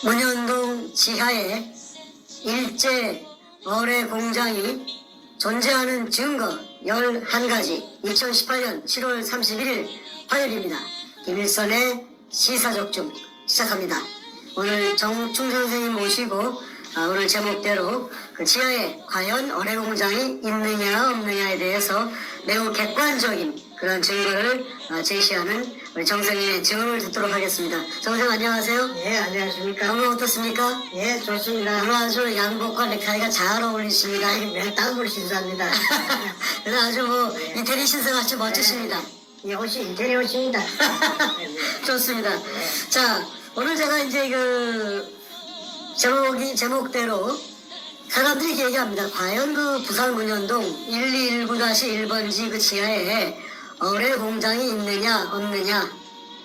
문현동 지하에 일제 어뢰 공장이 존재하는 증거 11가지 2018년 7월 31일 화요일입니다. 김일선의 시사적중 시작합니다. 오늘 정충 선생님 모시고 오늘 제목대로 그 지하에 과연 어뢰 공장이 있느냐 없느냐에 대해서 매우 객관적인 그런 증거를 제시하는 우리 정선생님의 증언을 듣도록 하겠습니다. 정선생님 안녕하세요. 예, 안녕하십니까. 오늘 어떻습니까? 예, 좋습니다. 오늘 아주 양복과 넥타이가 잘 어울리십니다. 매일 땀을 신사합니다. 그래서 아주 뭐 이태리 신사같이 멋지십니다. 이 옷이 인테리어 옷입니다. 좋습니다. 자, 오늘 제가 이제 그 제목대로 사람들이 이렇게 얘기합니다. 과연 그 부산 문현동 1219-1번지 그 지하에 어뢰 공장이 있느냐 없느냐.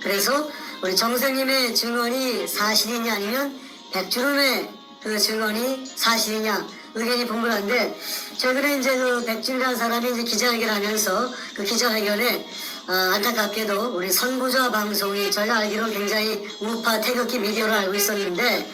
그래서 우리 정선생님의 증언이 사실이냐 아니면 백주름의 그 증언이 사실이냐 의견이 분분한데, 최근에 이제 그 백준이라는 사람이 이제 기자회견을 하면서 그 기자회견에 안타깝게도 우리 선구자 방송이 저희가 알기로 굉장히 우파 태극기 미디어로 알고 있었는데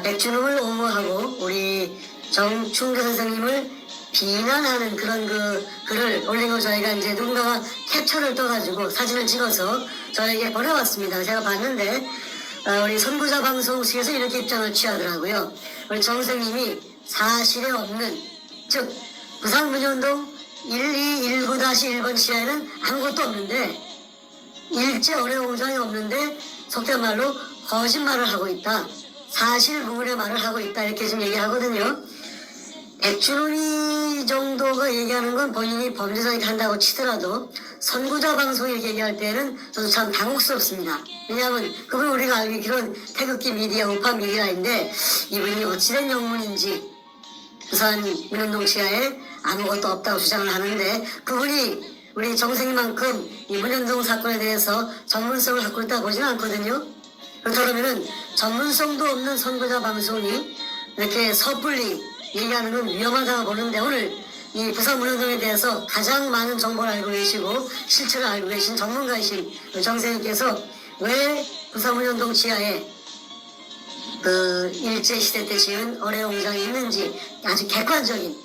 백준음을 옹호하고 우리 정충교 선생님을 비난하는 그런 그 글을 올린 거 저희가 이제 누군가가 캡처를 떠가지고 사진을 찍어서 저에게 보내왔습니다. 제가 봤는데 우리 선구자 방송 측에서 이렇게 입장을 취하더라고요. 우리 정 선생님이 사실에 없는, 즉 부산 문현동 1219-1번 지하에는 아무것도 없는데, 일제 어뢰 공장이 없는데 속된 말로 거짓말을 하고 있다, 사실 무근의 말을 하고 있다, 이렇게 지금 얘기하거든요. 백준훈이 정도가 얘기하는 건 본인이 범죄자니까 한다고 치더라도 선구자 방송이 이렇게 얘기할 때는 저도 참 당혹스럽습니다. 왜냐하면 그분 우리가 알기로는 태극기 미디어, 우파 미디어인데 이분이 어찌된 영문인지 부산 문현동 지하에 아무것도 없다고 주장을 하는데, 그분이 우리 정 선생님만큼 이 문현동 사건에 대해서 전문성을 갖고 있다고 보지는 않거든요. 그렇다면은 전문성도 없는 선구자 방송이 이렇게 섣불리 얘기하는 건 위험하다고 보는데, 오늘 이 부산 문현동에 대해서 가장 많은 정보를 알고 계시고 실체를 알고 계신 전문가이신 정 선생님께서 왜 부산 문현동 지하에 그 일제시대 때 지은 어뢰 공장이 있는지 아주 객관적인,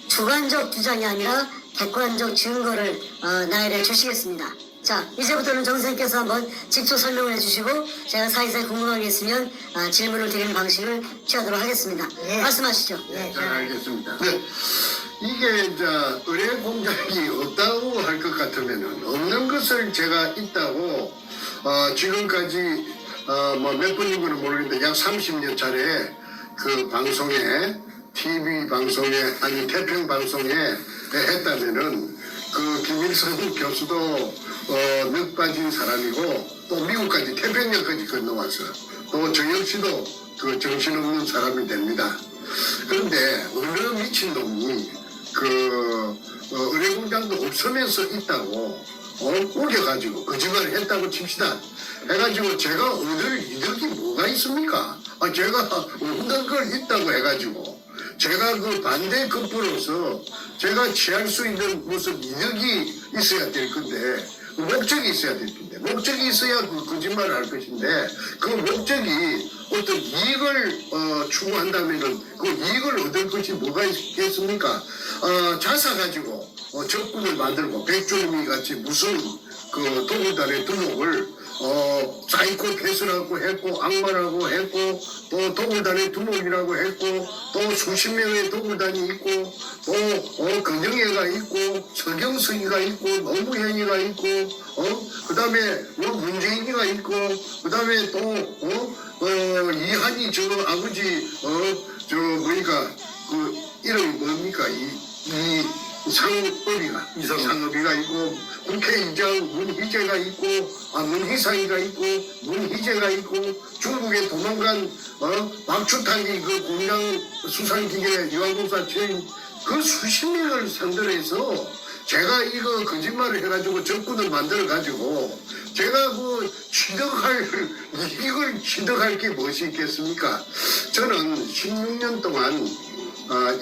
주관적 주장이 아니라 객관적 증거를 나열해 주시겠습니다. 자, 이제부터는 정 선생님께서 한번 직접 설명을 해주시고 제가 사이사이 궁금한 게 있으면 질문을 드리는 방식을 취하도록 하겠습니다. 예. 말씀하시죠. 예, 잘 알겠습니다. 네. 이게 이제 의뢰 공장이 없다고 할 것 같으면은 없는 것을 제가 있다고 지금까지 뭐 몇 번인지는 모르겠는데 약 30년 차례 그 방송에, TV 방송에 아니 태평 방송에 했다면은 그 김일성 교수도 몇 빠진 사람이고 또 미국까지 태평양까지 건너와서 또 저 역시도 그 정신없는 사람이 됩니다. 그런데 어느 미친놈이 그 의뢰 공장도 없으면서 있다고 우겨가지고 거짓말을 했다고 칩시다. 해가지고 제가 얻을 이득이 뭐가 있습니까? 제가 얻는 걸 있다고 해가지고 제가 그 반대 급부로서 제가 취할 수 있는 무슨 이득이 있어야 될 건데, 목적이 있어야 될 텐데, 목적이 있어야 그 거짓말을 할 것인데, 그 목적이 어떤 이익을 추구한다면은 그 이익을 얻을 것이 뭐가 있겠습니까? 자사 가지고 적군을 만들고 백조림이 같이 무슨 그 도굴단의 두목을 사이코 패스라고 했고 악마라고 했고 또 도굴단의 두목이라고 했고 또 수십 명의 도굴단이 있고 또 근영애가 있고 서경석이가 있고 노무현이가 있고 그 다음에 뭐 문재인이가 있고 그 다음에 또 이한이 저 아버지 저 뭐니까 그 이름이 뭡니까 이 이상업이가 있고 국회의장 문희재가 있고 문희상이가 있고 문희재가 있고 중국에 도망간 박주탄이 그 공장 수상기계 유한공사 체인 그 수십 명을 상대로 해서 제가 이거 거짓말을 해가지고 적군을 만들어가지고 제가 그 이걸 취득할 게 무엇이 있겠습니까? 저는 16년 동안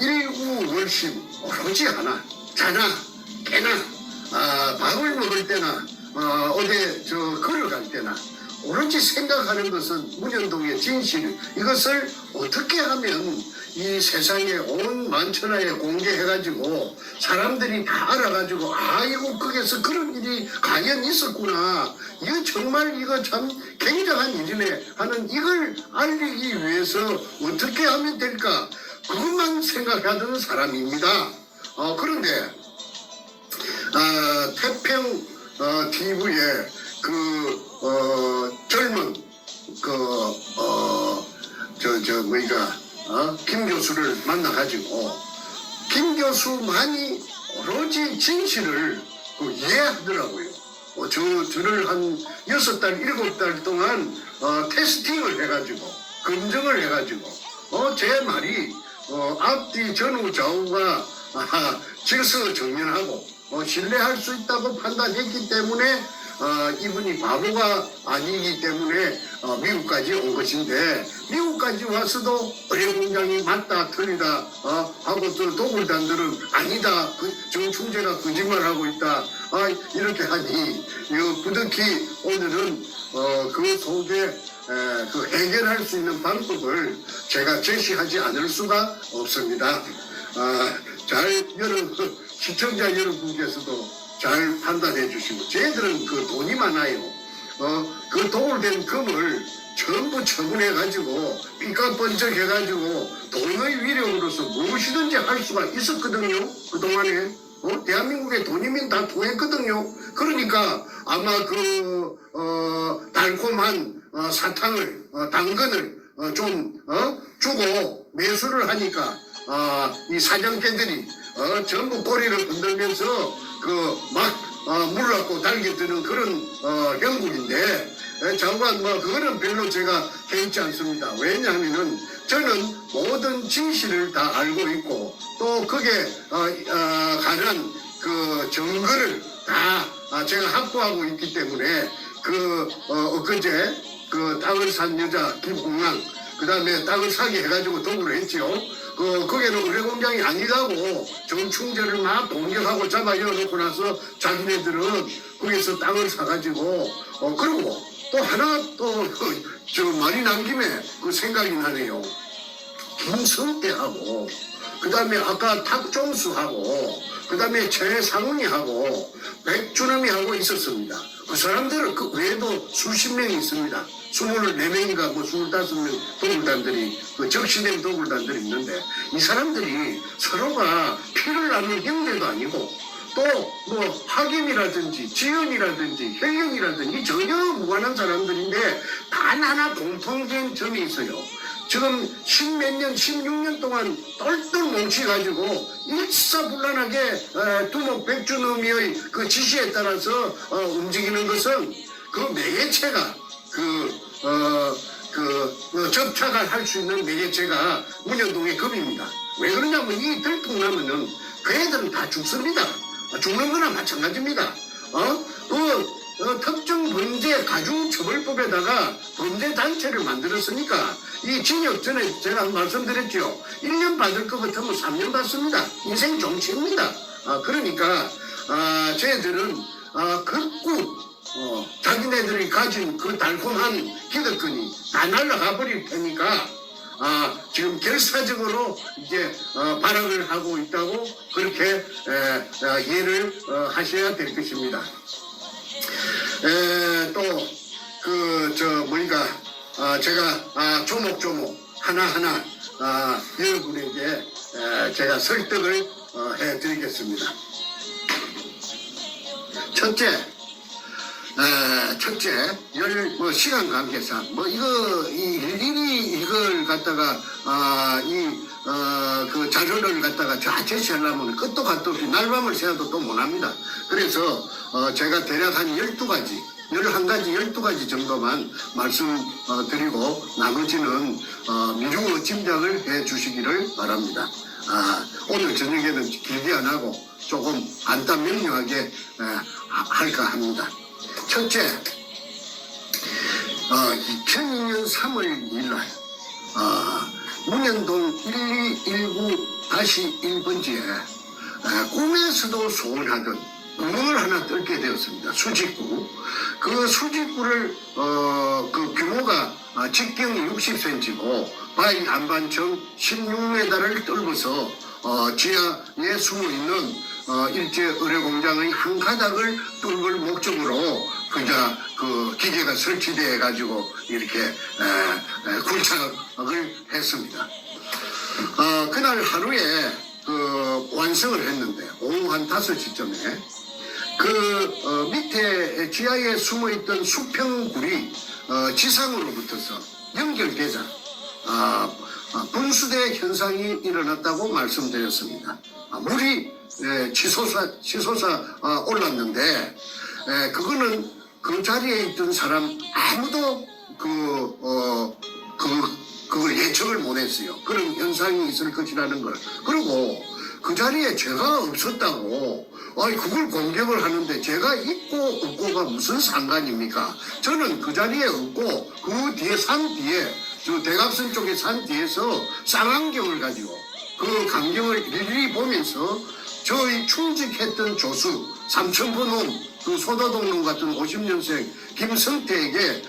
일구월심 오로지 하나, 자나 깨나 밥을 먹을 때나 어디 걸어갈 때나 오로지 생각하는 것은 문현동의 진실, 이것을 어떻게 하면 이 세상에 온 만천하에 공개해가지고 사람들이 다 알아가지고 아이고 거기서 그런 일이 과연 있었구나, 이거 정말 이거 참 굉장한 일이네 하는 이걸 알리기 위해서 어떻게 하면 될까, 그것만 생각하던 사람입니다. 그런데 태평 TV에 젊은 김 교수를 만나가지고 김 교수만이 오로지 진실을 이해하더라고요. 저를 한 6달, 7달 동안 테스팅을 해가지고 검증을 해가지고 제 말이 앞뒤 전후 좌우가 질서정연하고 신뢰할 수 있다고 판단했기 때문에 이분이 바보가 아니기 때문에 미국까지 온 것인데, 미국까지 와서도 의료공장이 맞다 틀리다 하고 또 도굴단들은 아니다, 정충재가 거짓말하고 있다 이렇게 하니 이거 부득이 오늘은 그 속에 그 해결할 수 있는 방법을 제가 제시하지 않을 수가 없습니다. 시청자 여러분께서도 잘 판단해 주시고, 저희들은 그 돈이 많아요. 그 도굴된 금을 전부 처분해 가지고 삐까 번쩍 해 가지고 돈의 위력으로서 무엇이든지 할 수가 있었거든요. 그동안에 대한민국의 돈이면 다 통했거든요. 그러니까 아마 달콤한 사탕을 당근을 좀 주고 매수를 하니까 이 사장께들이 전부 꼬리를 흔들면서 물러갖고 달겨드는 그런 형국인데, 장관 그거는 별로 제가 개의치 않습니다. 왜냐하면은 저는 모든 진실을 다 알고 있고 또 거기에 관한 그 증거를 다 제가 확보하고 있기 때문에 엊그제 땅을 산 여자 김홍랑, 그 다음에 땅을 사게 해가지고 도구를 했지요. 거기는 의료공장이 아니라고 정충재를 막 공격하고 잡아 열어놓고 나서 자기네들은 거기서 땅을 사가지고 그리고 또 하나 저 말이 난 김에 그 생각이 나네요. 김성태하고 그 다음에 아까 탁종수하고 그 다음에 최상훈이하고 백준엄이하고 있었습니다. 그 사람들은 그 외에도 수십 명이 있습니다. 24명인가 25명 도굴단들이, 적시된 도굴단들이 있는데, 이 사람들이 서로가 피를 나눈 형제도 아니고 또 학임이라든지 지연이라든지 혈연이라든지 전혀 무관한 사람들인데 단 하나 공통된 점이 있어요. 지금 16년 동안 똘똘 뭉치가지고 일사불란하게 두목 백준엄의 그 지시에 따라서 움직이는 것은 그 매개체가 접착을 할 수 있는 매개체가 문현동의 금입니다. 왜 그러냐면 이 들통나면은 그 애들은 다 죽습니다. 죽는 거나 마찬가지입니다. 특정 범죄 가중처벌법에다가 범죄 단체를 만들었으니까 이 징역 전에 제가 말씀드렸죠. 1년 받을 것 같으면 3년 받습니다. 인생 종치입니다. 그러니까 저희들은 극구 자기네들이 가진 그 달콤한 기득권이 다 날아가 버릴 테니까 지금 결사적으로 이제 발악을 하고 있다고 그렇게 이해를 하셔야 될 것입니다. 제가 조목조목 하나하나 여러분에게 제가 설득을 해드리겠습니다. 첫째, 시간 관계상 일일이 이걸 갖다가 그 자료를 갖다가 제시하려면 끝도 갓도 없이 날밤을 새워도 또 못합니다. 그래서 제가 대략 한 12가지 12가지 정도만 말씀드리고 나머지는 미루어 짐작을 해 주시기를 바랍니다. 오늘 저녁에는 길게 안 하고 조금 간단 명료하게 할까 합니다. 첫째, 2002년 3월 2일 문현동 1219-1번지에 꿈에서도 소원하던 구멍을 하나 뚫게 되었습니다. 수직구. 그 수직구를 그 규모가 직경 60cm고 바위 안반청 16m를 뚫어서 지하에 숨어있는 일제 의뢰공장의 한 가닥을 뚫을 목적으로 그 기계가 설치되어 가지고 이렇게 굴착을 했습니다. 그날 하루에 완성을 했는데 오후 한 5시쯤에 밑에 지하에 숨어있던 수평굴이 지상으로부터서 연결되자 분수대 현상이 일어났다고 말씀드렸습니다. 물이 치솟아 올랐는데 그거는 그 자리에 있던 사람 아무도 그걸 예측을 못했어요. 그런 현상이 있을 것이라는 걸. 그리고 그 자리에 제가 없었다고 그걸 공격을 하는데 제가 있고 없고가 무슨 상관입니까? 저는 그 자리에 없고 그 뒤에 산 뒤에 저 대각선 쪽에 산 뒤에서 쌍안경을 가지고 그 광경을 일일이 보면서 저희 충직했던 조수 삼천포놈 그 소다동놈 같은 50년생 김성태에게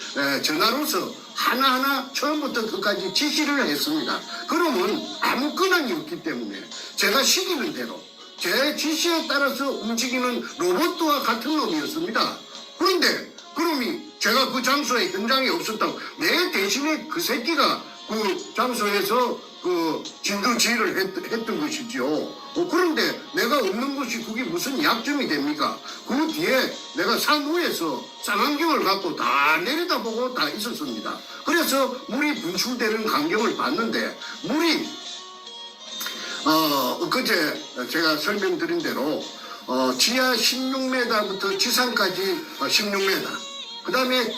전화로서 하나하나 처음부터 끝까지 지시를 했습니다. 그러면 아무 근황이 없기 때문에 제가 시키는 대로 제 지시에 따라서 움직이는 로봇과 같은 놈이었습니다. 그런데 그놈이 제가 그 장소에 현장에 없었다고 내 대신에 그 새끼가 그 장소에서 그 진두지휘를 했던 것이죠. 그런데 내가 없는 것이 그게 무슨 약점이 됩니까? 그 뒤에 내가 산 위에서 쌍안경을 갖고 다 내려다보고 다 있었습니다. 그래서 물이 분출되는 광경을 봤는데 물이 엊그제 제가 설명드린 대로 지하 16m부터 지상까지 16m 그 다음에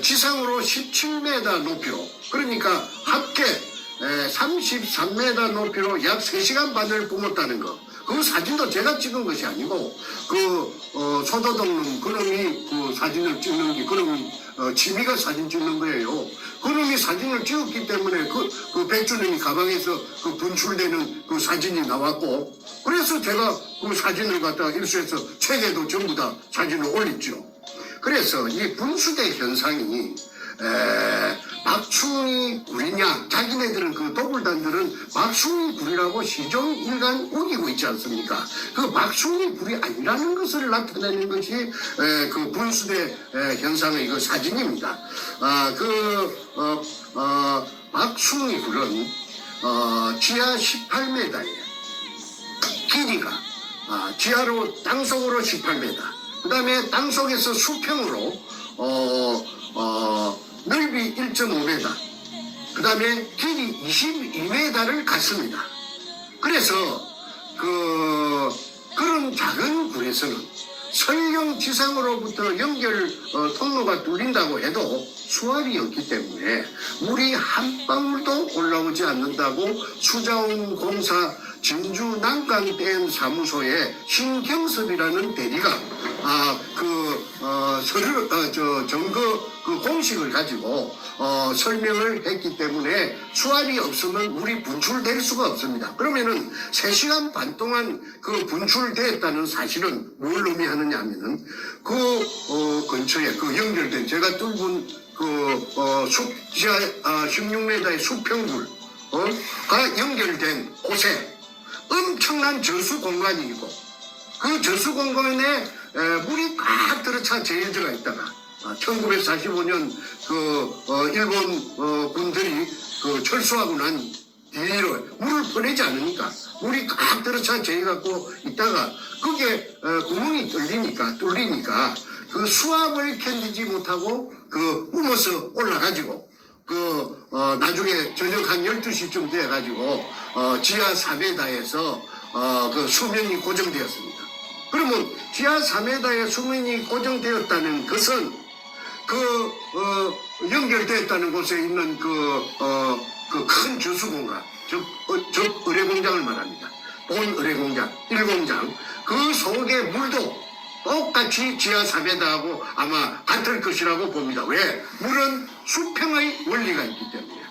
지상으로 17m 높이로 그러니까 합계 33m 높이로 약 3시간 반을 뿜었다는 거. 그 사진도 제가 찍은 것이 아니고 소도동놈 그놈이 그 사진을 찍는 게 그놈이 취미가 사진 찍는 거예요. 그놈이 사진을 찍었기 때문에 그 백주님이 가방에서 그 분출되는 그 사진이 나왔고 그래서 제가 그 사진을 갖다가 일수해서 책에도 전부 다 사진을 올렸죠. 그래서 이 분수대 현상이 박충희 굴이냐 자기네들은 그 도굴단들은 박충희 굴이라고 시종일관 우기고 있지 않습니까? 그 박충희 굴이 아니라는 것을 나타내는 것이 그 분수대 현상의 그 사진입니다. 박충희 굴은 지하 18m예요. 길이가 지하로 땅속으로 18m 그 다음에 땅속에서 수평으로 넓이 1.5m 그 다음에 길이 22m를 갔습니다. 그래서 그런 작은 굴에서는 설령 지상으로부터 연결 통로가 뚫린다고 해도 수압이 없기 때문에 물이 한 방울도 올라오지 않는다고 수자원공사 진주 난강댐 사무소의 신경섭이라는 대리가 점거 그 공식을 가지고 설명을 했기 때문에 수압이 없으면 물이 분출될 수가 없습니다. 그러면은 3시간 반 동안 그 분출됐다는 사실은 뭘 의미하느냐 하면은 근처에 그 연결된 제가 뚫은 지하 16m의 수평굴가 연결된 곳에 엄청난 저수 공간이고 그 저수 공간에 물이 꽉 들어차 재해져가 있다가 1945년 일본 군들이 철수하고 난 뒤로 물을 퍼내지 않으니까 물이 꽉 들어차 재해갖고 있다가 그게 구멍이 뚫리니까 그 수압을 견디지 못하고 뿜어서 올라가지고 나중에 저녁 한 12시쯤 돼가지고 지하 4m에서 수면이 고정되었습니다. 그러면 지하 4m에 수면이 고정되었다는 것은 연결되었다는 곳에 있는 큰 저수공간, 즉 의뢰공장을 말합니다. 본 의뢰공장, 1공장, 그 속의 물도 똑같이 지하 4m하고 아마 같을 것이라고 봅니다. 왜? 물은 수평의 원리가 있기 때문에.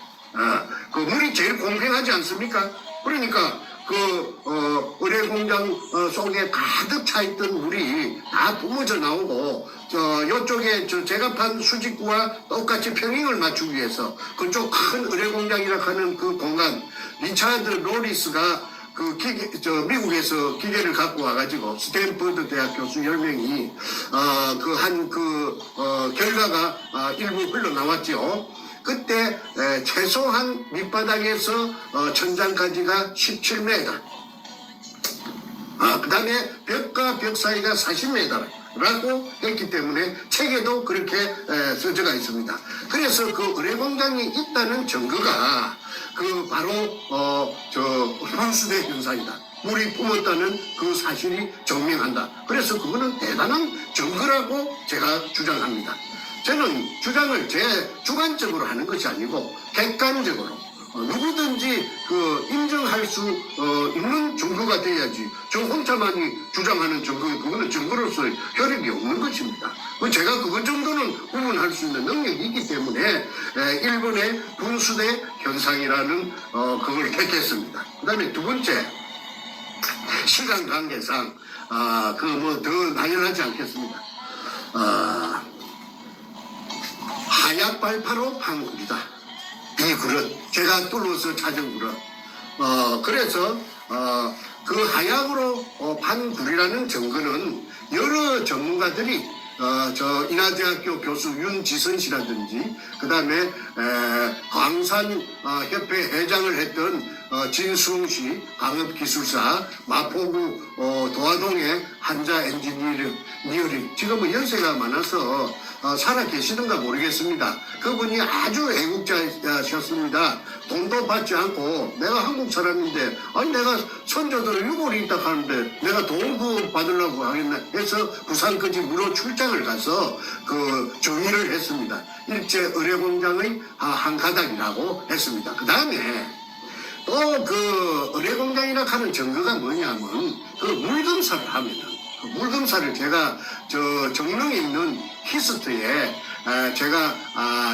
물이 제일 공평하지 않습니까? 그러니까 의뢰 공장 속에 가득 차 있던 물이 다 뿜어져 나오고 이쪽에 제가 판 수직구와 똑같이 평행을 맞추기 위해서 그쪽 큰 의뢰 공장이라 하는 그 공간 리차드 로리스가 미국에서 기계를 갖고 와가지고 스탠퍼드 대학 교수 10명이 결과가 일부 흘러나왔죠. 그때 최소한 밑바닥에서 천장까지가 17m, 그 다음에 벽과 벽 사이가 40m라고 했기 때문에 책에도 그렇게 써져가 있습니다. 그래서 그 의뢰공장이 있다는 증거가 바로 환수대 현상이다. 물이 뿜었다는 그 사실이 증명한다. 그래서 그거는 대단한 증거라고 제가 주장합니다. 저는 주장을 제 주관적으로 하는 것이 아니고 객관적으로 누구든지 인정할 수 있는 증거가 돼야지 저 혼자만이 주장하는 증거, 그거는 증거로서 효력이 없는 것입니다. 제가 그것 정도는 구분할 수 있는 능력이 있기 때문에 일본의 분수대 현상이라는 그걸 택했습니다. 그 다음에 두 번째, 시간 관계상 더 나열하지 않겠습니다. 하약 발파로 판 굴이다. 이 굴은 제가 뚫어서 찾은 굴은 그래서 그 하약으로 판 굴이라는 증거는 여러 전문가들이 인하대학교 교수 윤지선 씨라든지 그 다음에 광산협회 회장을 했던 진수웅 씨, 광업기술사, 마포구 도화동의 한자 엔지니어링, 지금은 연세가 많아서 살아 계시는가 모르겠습니다. 그분이 아주 애국자셨습니다. 돈도 받지 않고 내가 한국 사람인데 내가 선조들은 유골이 있다 하는데 내가 돈 받으려고 하겠나 해서 부산까지 무료 출장을 가서 정의를 했습니다. 일제 의뢰공장의 한 가닥이라고 했습니다. 그 다음에 또 의뢰공장이라 하는 증거가 뭐냐면 물검사를 하면은 물검사를 제가 정릉에 있는 히스트에 제가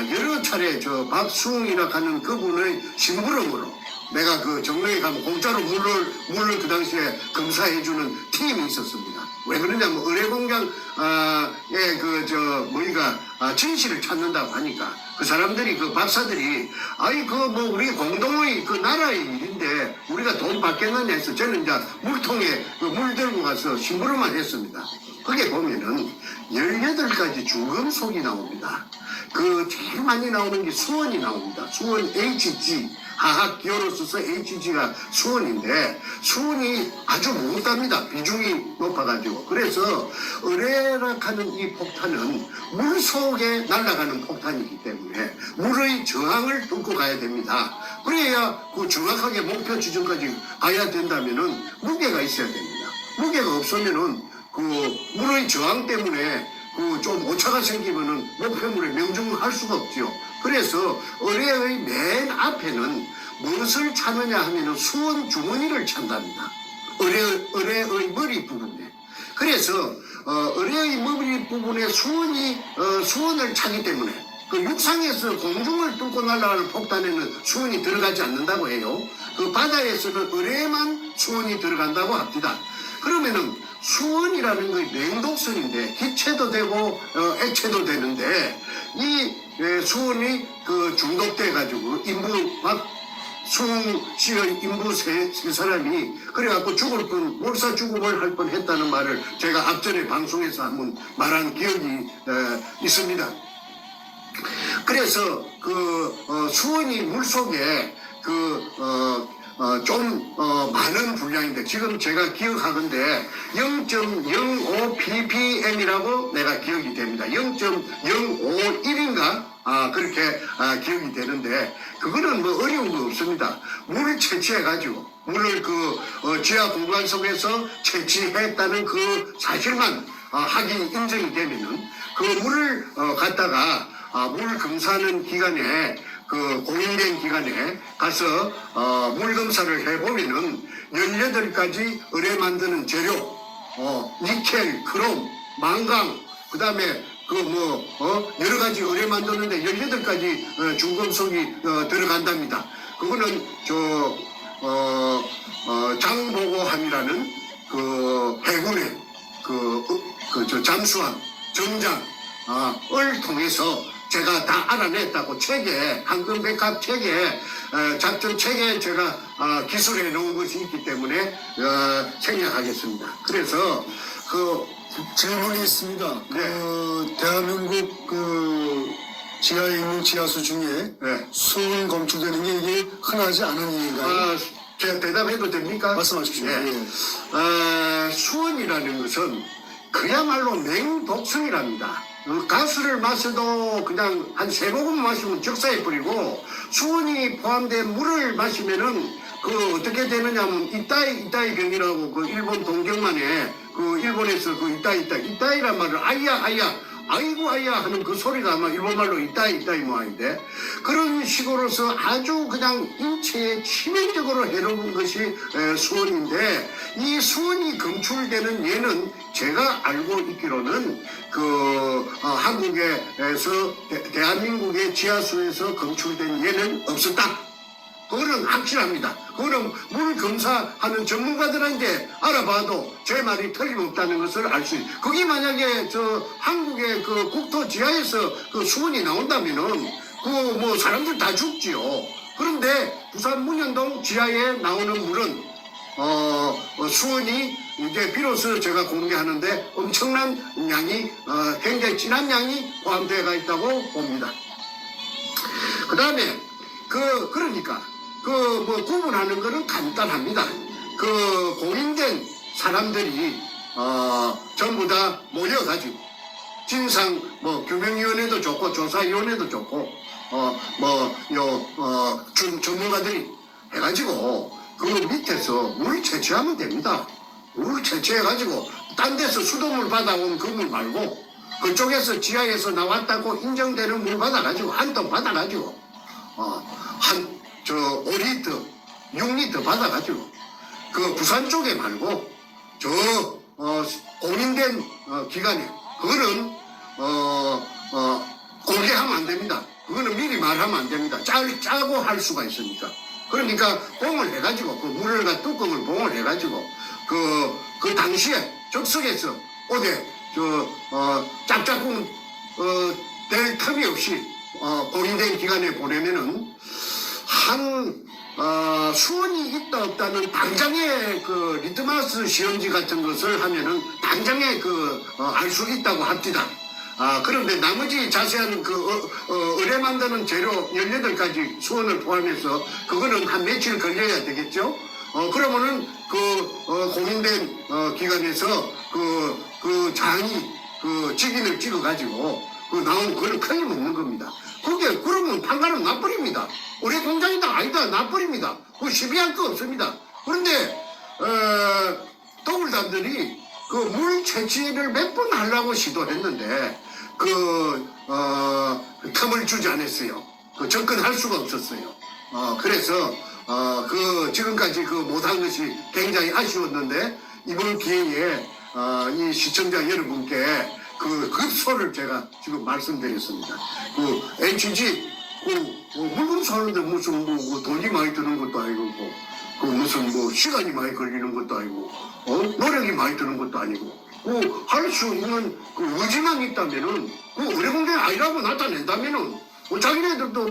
여러 차례 박수웅이라 하는 그분의 심부름으로 내가 정릉에 가면 공짜로 물을 그 당시에 검사해주는 팀이 있었습니다. 왜 그러냐면 의뢰공장에 진실을 찾는다고 하니까 그 사람들이 박사들이 우리 공동의 나라의 일인데 우리가 돈 받겠느냐 해서 저는 이제 물통에 물 들고 가서 심부름만 했습니다. 거기에 보면은 18가지 중금속이 나옵니다. 제일 많이 나오는 게 수원이 나옵니다. 수원 HG, 화학 기호로 써서 HG가 수원인데 수원이 아주 무겁답니다. 비중이 높아가지고. 그래서 의뢰라 하는 이 폭탄은 물 속에 날아가는 폭탄이기 때문에 물의 저항을 뚫고 가야 됩니다. 그래야 정확하게 목표 지점까지 가야 된다면은 무게가 있어야 됩니다. 무게가 없으면은 물의 저항 때문에 좀 오차가 생기면은 목표물에 명중할 수가 없죠. 그래서 의뢰의 맨 앞에는 무엇을 찾느냐 하면은 수원 주머니를 찾답니다. 의뢰의 머리 부분에. 그래서 의뢰의 머리 부분에 수원을 찾기 때문에 육상에서 공중을 뚫고 날아가는 폭탄에는 수원이 들어가지 않는다고 해요. 바다에서는 의뢰에만 수원이 들어간다고 합니다. 그러면은 수원이라는 게 냉독성인데 기체도 되고 액체도 되는데 이 수원이 중독돼 가지고 박수웅 씨의 인부 세 사람이 그래갖고 죽을 뻔 몰사 죽음을 할 뻔했다는 말을 제가 앞전에 방송에서 한번 말한 기억이 있습니다. 그래서 수원이 물속에 많은 분량인데 지금 제가 기억하건데 0.05 ppm이라고 내가 기억이 됩니다. 0.051인가 그렇게 기억이 되는데 그거는 어려운 거 없습니다. 물을 채취해가지고 물을 지하 공간 속에서 채취했다는 그 사실만 확인이 인정이 되면은 물을 갖다가 물 검사하는 기간에 공인된 기간에 가서 물 검사를 해보면은 18가지 의뢰 만드는 재료, 니켈, 크롬, 망강, 그 다음에 여러 가지 의뢰 만드는데 18가지 중금속이 들어간답니다. 그거는 장보고함이라는 그 해군의 저 잠수함 정장 을 통해서 제가 다 알아냈다고 책에 한금백합 책에 작전 책에 제가 기술해 놓은 것이 있기 때문에 생략하겠습니다. 그래서 질문이 있습니다. 네. 대한민국 지하에 있는 지하수 중에 네. 수은 검출되는 게 이게 흔하지 않은 일인가요? 제가 대답해도 됩니까? 말씀하십시오. 예. 수은이라는 것은 그야말로 맹독성이랍니다. 가스를 마셔도 그냥 한 3모금 마시면 적사해 버리고 수은이 포함된 물을 마시면은 어떻게 되느냐면 이따이 병이라고 그 일본 동경만에 일본에서 이따이란 말을 아이야 아이고 아이야 하는 그 소리가 아마 일본말로 이따이 모양인데 그런 식으로서 아주 그냥 인체에 치명적으로 해로운 것이 수은인데 이 수은이 검출되는 예는 제가 알고 있기로는 한국에서 대한민국의 지하수에서 검출된 예는 없었다. 그거는 확실합니다. 그거는 물 검사하는 전문가들한테 알아봐도 제 말이 틀림없다는 것을 알 수 있어요. 그게 만약에 한국의 국토 지하에서 수은이 나온다면은 뭐 사람들 다 죽지요. 그런데 부산 문현동 지하에 나오는 물은 수은이 이제 비로소 제가 공개하는데 엄청난 양이 굉장히 진한 양이 포함되어 있다고 봅니다. 그 다음에 그러니까 구분하는 거는 간단합니다. 공인된 사람들이 전부 다 모여가지고 진상 규명위원회도 좋고 조사위원회도 좋고 전문가들이 해가지고 그 밑에서 물 채취하면 됩니다. 물 채취해가지고 딴 데서 수돗물 받아온 그 물 말고 그쪽에서 지하에서 나왔다고 인정되는 물 받아가지고 한 통 받아가지고 5리터, 6리터 받아가지고 부산 쪽에 말고 공인된 기관에 그거는 공개하면 안 됩니다. 그거는 미리 말하면 안 됩니다. 짜고 할 수가 있으니까. 그러니까 봉을 해가지고 물을 뚜껑을 봉을 해가지고 그 당시에 적석에서 어디 짝짝꿍 될 틈이 없이 공인된 기관에 보내면은 수원이 있다 없다는 당장의 리트마스 시험지 같은 것을 하면은 당장에 알 수 있다고 합니다. 그런데 나머지 자세한 의뢰 만드는 재료 18가지 수원을 포함해서 그거는 한 며칠 걸려야 되겠죠. 그러면은 공인된 기관에서 장이 직인을 찍어가지고 나온 그걸 큰일 먹는 겁니다. 그러면 판가는 나버립니다. 우리 공장이다 아니다 나버립니다. 그거 시비할 거 없습니다. 그런데 더블단들이 물 채취를 몇 번 하려고 시도했는데 틈을 주지 않았어요. 접근할 수가 없었어요. 그래서 지금까지 못한 것이 굉장히 아쉬웠는데 이번 기회에 이 시청자 여러분께 급소를 제가 지금 말씀드렸습니다. NCG 물건 사는데 무슨 돈이 많이 드는 것도 아니고 무슨 시간이 많이 걸리는 것도 아니고 노력이 많이 드는 것도 아니고 할 수 있는 의지만 있다면은 의료공장이 아니라고 나타낸다면은 자기네들도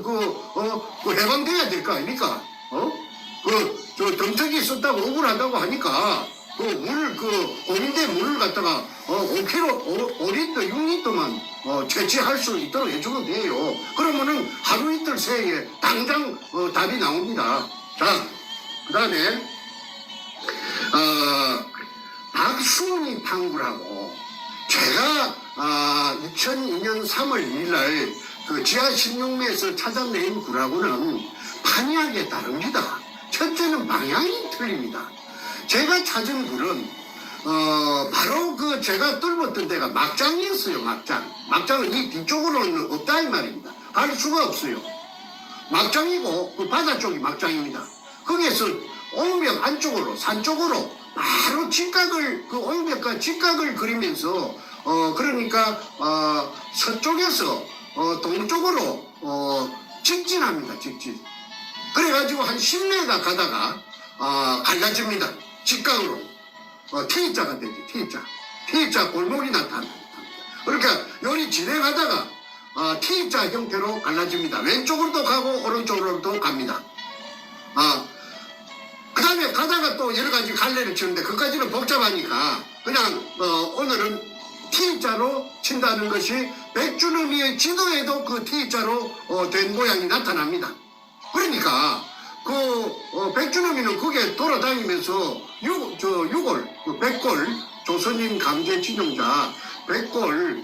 해방돼야 될 거 아닙니까? 덤터기 썼다고 억울하다고 하니까 공인된 물을 갖다가 5리터, 6리터만 채취할 수 있도록 해주면 돼요. 그러면은 하루 이틀 새에 당장 답이 나옵니다. 자, 그 다음에 박수은이 판구라고 제가 2002년 3월 2일 지하 16매에서 찾아낸 구라고는 판이하게 다릅니다. 첫째는 방향이 틀립니다. 제가 찾은 굴은 바로 제가 뚫었던 데가 막장이었어요. 막장은 이 뒤쪽으로는 없다 이 말입니다. 갈 수가 없어요. 막장이고 바다 쪽이 막장입니다. 거기에서 옹벽 안쪽으로 산 쪽으로 바로 옹벽과 직각을 그리면서 그러니까 서쪽에서 동쪽으로 직진합니다. 직진. 그래가지고 한 10m 가다가 갈라집니다. 직각으로. T자가 되지, T자 골목이 나타납니다. 그러니까 요리 진행하다가 T자 형태로 갈라집니다. 왼쪽으로도 가고 오른쪽으로도 갑니다. 그 다음에 가다가 또 여러 가지 갈래를 치는데 그까지는 복잡하니까 그냥 오늘은 T자로 친다는 것이 백주놈이의 지도에도 그 T자로 된 모양이 나타납니다. 그러니까 백주놈이는 그게 돌아다니면서 유골, 백골, 조선인 강제 진용자, 백골,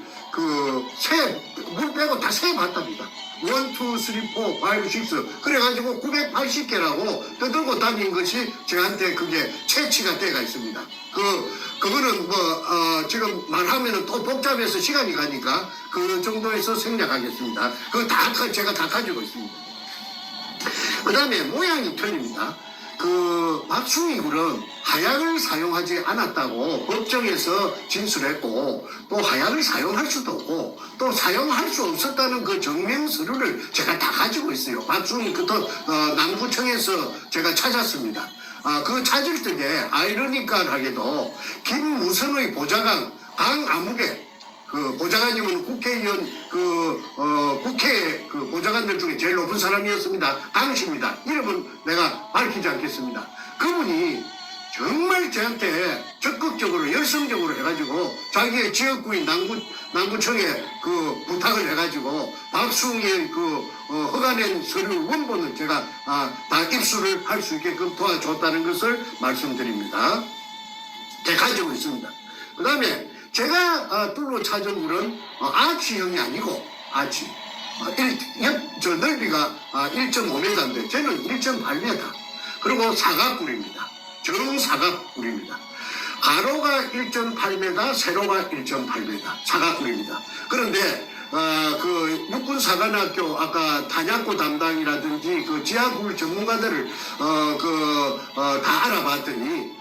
물 빼고 다 세봤답니다. 1, 2, 3, 4, 5, 6 그래가지고 980개라고 떠들고 다닌 것이 저한테 그게 채취가 돼가 있습니다. 그거는 지금 말하면은 또 복잡해서 시간이 가니까 그 정도에서 생략하겠습니다. 그거 제가 다 가지고 있습니다. 그 다음에 모양이 틀립니다. 박숭이 굴은 하약을 사용하지 않았다고 법정에서 진술했고 또 하약을 사용할 수도 없고 또 사용할 수 없었다는 그 증명서류를 제가 다 가지고 있어요. 박숭이 남구청에서 제가 찾았습니다. 그 찾을 때에 아이러니컬하게도 김무선의 보좌관 강아무개 보좌관님은 국회의원 국회 보좌관들 중에 제일 높은 사람이었습니다. 강씨입니다. 이름은 내가 밝히지 않겠습니다. 그분이 정말 저한테 적극적으로 열성적으로 해가지고 자기의 지역구인 남구청에 부탁을 해가지고 박숭이의 허가낸 서류 원본을 제가 다 입수를 할 수 있게끔 도와줬다는 것을 말씀드립니다. 제가 가지고 있습니다. 그 다음에 제가 뚫로 찾은 굴은 아치형이 아니고 아치 넓이가 1.5m인데 저는 1.8m 그리고 사각굴입니다. 정사각굴입니다. 가로가 1.8m 세로가 1.8m 사각굴입니다. 그런데 육군사관학교 아까 단약고 담당이라든지 지하굴 전문가들을 다 알아봤더니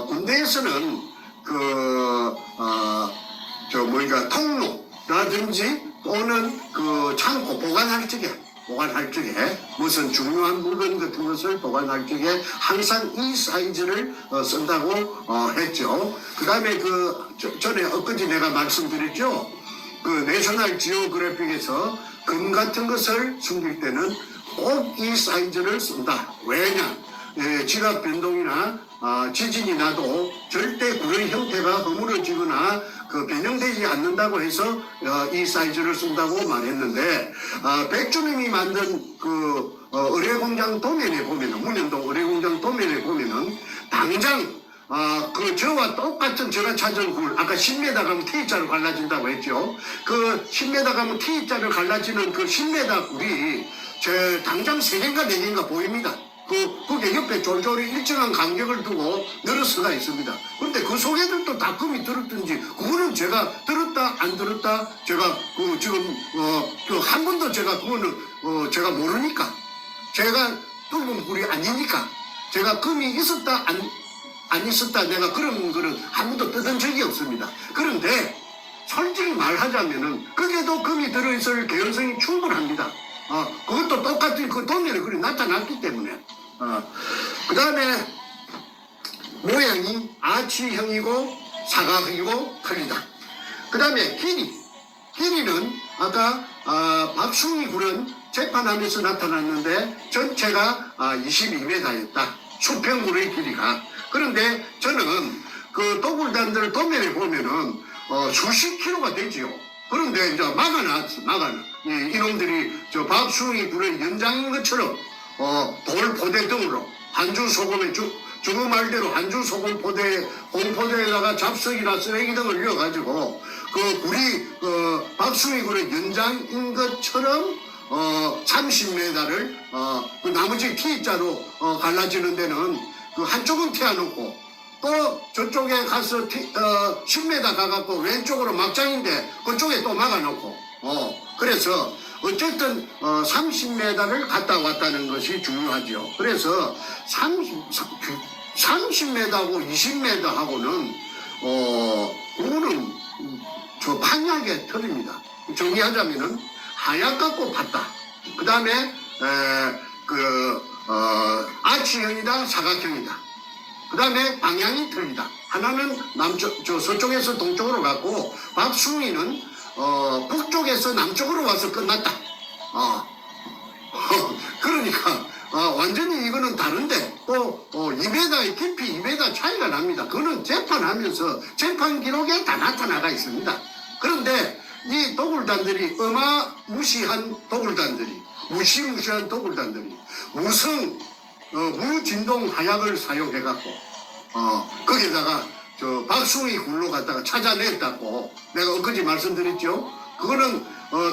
군대에서는 통로라든지 또는 창고 보관할 적에 무슨 중요한 물건 같은 것을 보관할 적에 항상 이 사이즈를 쓴다고 했죠. 그 다음에 전에 엊그제 내가 말씀드렸죠. 내셔널 지오그래픽에서 금 같은 것을 숨길 때는 꼭 이 사이즈를 쓴다. 왜냐? 지각 변동이나 지진이 나도 절대 굴의 형태가 허물어지거나 변형되지 않는다고 해서 이 사이즈를 쓴다고 말했는데 백주님이 만든 의뢰공장 도면에 보면은 문현동 의뢰공장 도면에 보면은 당장 저와 똑같은 제가 찾은 굴 아까 10m 가면 T자로 갈라진다고 했죠. 10m 가면 T자로 갈라지는 10m 굴이 당장 3개인가 4개인가 보입니다. 그게 옆에 졸졸이 일정한 간격을 두고 늘어서가 있습니다. 그런데 그 속에들도 다 금이 들었든지 그거는 제가 들었다 안 들었다 제가 지금 한 번도 제가 그거는 제가 모르니까 제가 뚫은 굴이 아니니까 제가 금이 있었다 안 있었다 내가 그런 거는 한 번도 뜯은 적이 없습니다. 그런데 솔직히 말하자면은 거기에도 금이 들어있을 개연성이 충분합니다. 그것도 똑같은 도면에 그리 나타났기 때문에. 그 다음에 모양이 아치형이고 사각형이고 틀리다. 그 다음에 길이는 아까 박숭이 굴은 재판하면서 나타났는데 전체가 22m였다. 수평굴의 길이가. 그런데 저는 도굴단들 도면에 보면은 수십 킬로가 되지요. 그런데 이제 막아놨어. 이놈들이 박숭이 굴의 연장인 것처럼 돌 포대 등으로 한주 소금에 주그 말대로 한주 소금 포대 홍포대에다가 잡석이나 쓰레기 등을 이어가지고 굴이 박숭이 굴의 연장인 것처럼 30m를 나머지 T자로 갈라지는 데는 한쪽은 태워놓고 또 저쪽에 가서 10m 가갖고 왼쪽으로 막장인데 그쪽에 또 막아놓고 그래서 어쨌든 30m를 갔다 왔다는 것이 중요하죠. 그래서 30m하고 20m하고는 그거는 저 판약의 틀입니다. 정리하자면은 하약 갖고 봤다. 그 다음에 아치형이다 사각형이다. 그 다음에 방향이 틀리다. 하나는 남쪽, 서쪽에서 동쪽으로 갔고, 박숭이는, 북쪽에서 남쪽으로 와서 끝났다. 그러니까, 완전히 이거는 다른데, 또, 2m의 깊이 2m 차이가 납니다. 그거는 재판하면서 재판 기록에 다 나타나가 있습니다. 그런데 이 도굴단들이 어마무시한 도굴단들이, 무시무시한 도굴단들이 무진동 하약을 사용해갖고, 거기다가 박숭이 굴로 갔다가 찾아냈다고 내가 엊그제 말씀드렸죠. 그거는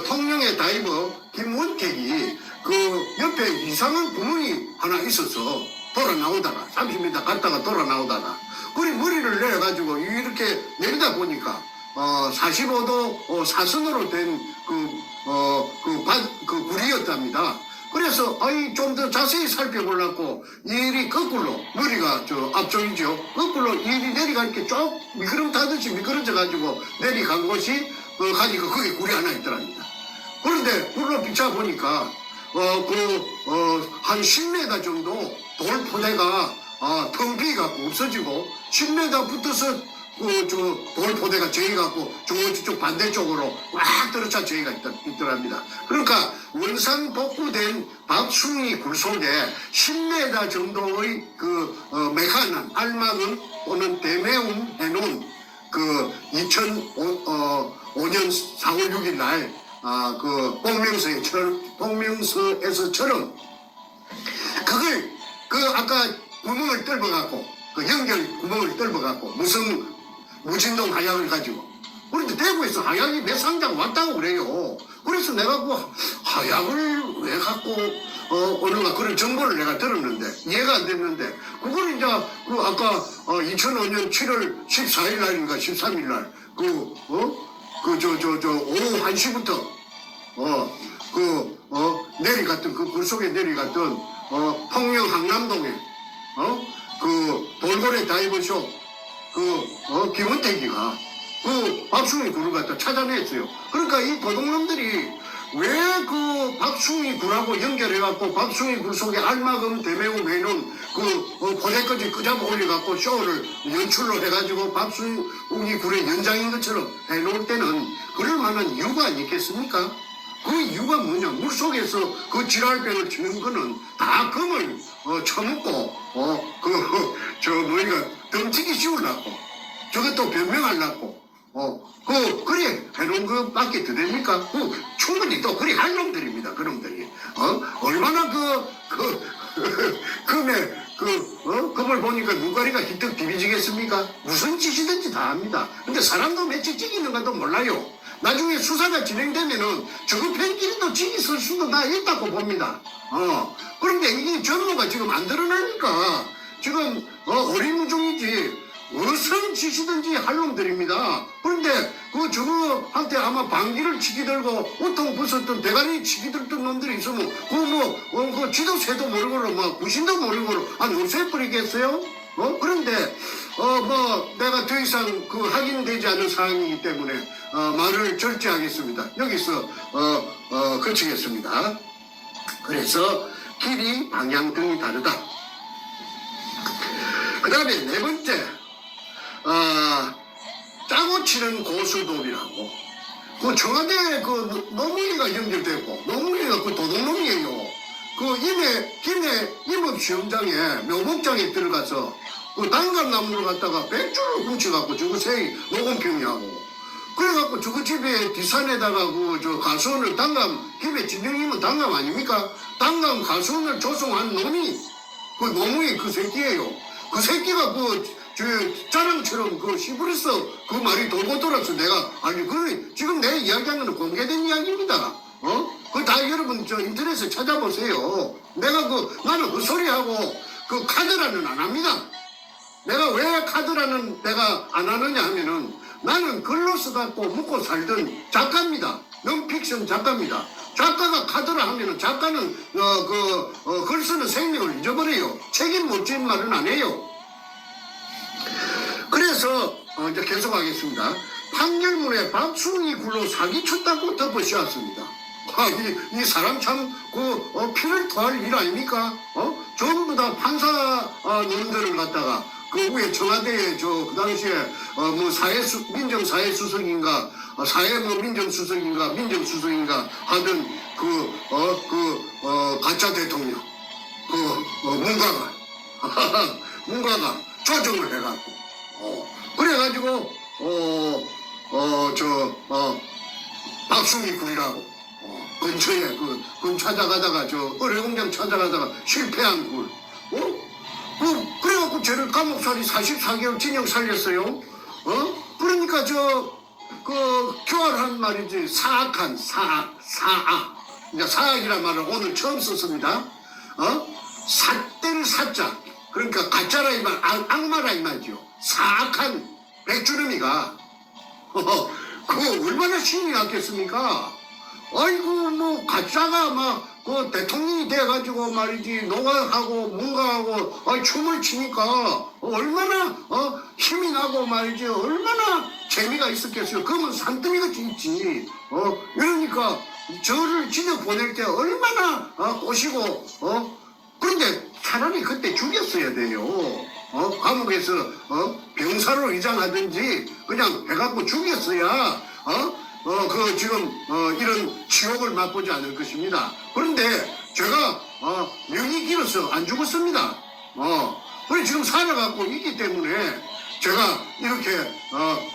통영의 다이버 김원택이 그 옆에 이상한 구멍이 하나 있어서 돌아 나오다가 30m 갔다가 돌아 나오다가 그리 머리를 내가지고 이렇게 내리다 보니까 45도 사선으로 된 그 굴이었답니다. 그래서 좀 더 자세히 살펴보려고 일이 거꾸로 머리가 앞쪽이죠. 거꾸로 일이 내리가 이렇게 쭉 미끄럼 타듯이 미끄러져 가지고 내려간 곳이 가니까 거기 굴이 하나 있더랍니다. 그런데 굴로 비춰보니까 한 10m 정도 돌 포대가 텅 비갖고 없어지고 10m 붙어서 돌 포대가 저기갖고 저쪽 반대쪽으로 꽉 떨어져 저기가 있더랍니다. 그러니까 원상 복구된 박숭이 굴 속에 10m 정도의 메카난 알막은 또는 대매운 해놓은 2005년 4월 6일 날 복명서에서처럼 그걸 아까 구멍을 뚫어갖고 연결 구멍을 뚫어갖고 무진동 하약을 가지고 그런데 대구에서 하약이 몇 상장 왔다고 그래요. 그래서 내가 하약을 왜 갖고 오는가 그런 정보를 내가 들었는데 이해가 안 됐는데 그걸 이제 아까 2005년 7월 14일 날인가 13일 날 오후 1시부터 내려갔던 그 굴 속에 내려갔던 통영 항남동에 돌고래 다이버쇼 김원택이가 박숭이 굴을 갖다 찾아냈어요. 그러니까 이 도둑놈들이 왜 박숭이 굴하고 연결해갖고 박숭이 굴 속에 알마금 대매운 외는 포대까지 끄잡아 올려갖고 쇼를 연출로 해가지고 박숭이 굴의 연장인 것처럼 해놓을 때는 그럴 만한 이유가 아니겠습니까? 그 이유가 뭐냐? 물속에서 그 지랄병을 치는 거는 다 금을 처먹고 뭐니까 덤치기 씌우려고 저것도 변명하려고 그래 해놓은 것밖에 더 됩니까? 충분히 또 그래 할 놈들입니다. 그 놈들이 얼마나 금을 보니까 눈가리가 희떡 비비지겠습니까? 무슨 짓이든지 다 합니다. 근데 사람도 며칠 찍이는가도 몰라요. 나중에 수사가 진행되면은 저거 팬끼리도 찍이 쓸 수도 다 있다고 봅니다. 그런데 이게 전모가 지금 안 드러나니까 지금 어리무중이지 무슨 짓이든지 할 놈들입니다. 그런데 저거한테 아마 방귀를 치기 들고 옷통 벗었던 대가리 치기 들던 놈들이 있으면 지도 새도 모르고 구신도 모르고 없애버리겠어요? 그런데 내가 더 이상 확인되지 않은 사항이기 때문에 말을 절제하겠습니다. 여기서 거치겠습니다. 그래서 길이 방향등이 다르다. 그 다음에 네 번째 짜고 치는 고수돌이라고 청와대 노무이가 연결되고 노무이가 도둑놈이에요. 김해 임업시험장에 묘목장에 들어가서 단감나무를 갖다가 백주를 훔쳐갖고 저거 새이 녹음평이하고 그래갖고 저거 집에 뒷산에다가 가수원을 김해 진영이면 단감 아닙니까? 단감 가수원을 조성한 놈이 노무이 그 새끼예요. 그 새끼가 자랑처럼 시부리서 말이 돌고 돌아서 내가 지금 내 이야기하는 건 공개된 이야기입니다. 그거 다 여러분 인터넷에 찾아보세요. 내가 나는 그 소리하고 카드라는 안 합니다. 내가 왜 카드라는 내가 안 하느냐 하면은 나는 글로 써갖고 묵고 살던 작가입니다. non-픽션 작가입니다. 작가가 카드라 하면은 작가는 글 쓰는 생명을 잊어버려요. 책임 못 지는 말은 안 해요. 그래서 이제 계속하겠습니다. 판결문에 박숭이 굴로 사기쳤다고 덮어씌웠습니다. 이 사람 참 피를 토할 일 아닙니까? 전부 다 판사 놈들을 갖다가 그 위에 청와대에 그 당시에 뭐 민정사회수석인가 민정수석인가 하던 가짜 대통령 문가가 조정을 해갖고 그래가지고 박수미 굴이라고 근처에 군 찾아가다가 어뢰공장 찾아가다가 실패한 굴 그래갖고 쟤를 감옥살이 44개월 징역 살렸어요. 그러니까 교활한 말이지 사악한 사악 이제 사악이란 말을 오늘 처음 썼습니다. 삿대를 사자 그러니까 가짜라 이 말 악마라 이 말이죠. 사악한 백주름이가 그거 얼마나 신이 났겠습니까? 아이고 뭐 가짜가 막 그 대통령이 돼가지고 말이지 농악하고 문가하고 춤을 추니까 얼마나 힘이 나고 말이지 얼마나 재미가 있었겠어요. 그러면 산더미같이 있지. 이러니까 저를 집에 보낼 때 얼마나 꼬시고 그런데 차라리 그때 죽였어야 돼요. 감옥에서 병사로 위장하든지 그냥 해갖고 죽였어야 지금 이런 치욕을 맛보지 않을 것입니다. 그런데 제가 명이 길어서 안 죽었습니다. 그래 지금 살아갖고 있기 때문에 제가 이렇게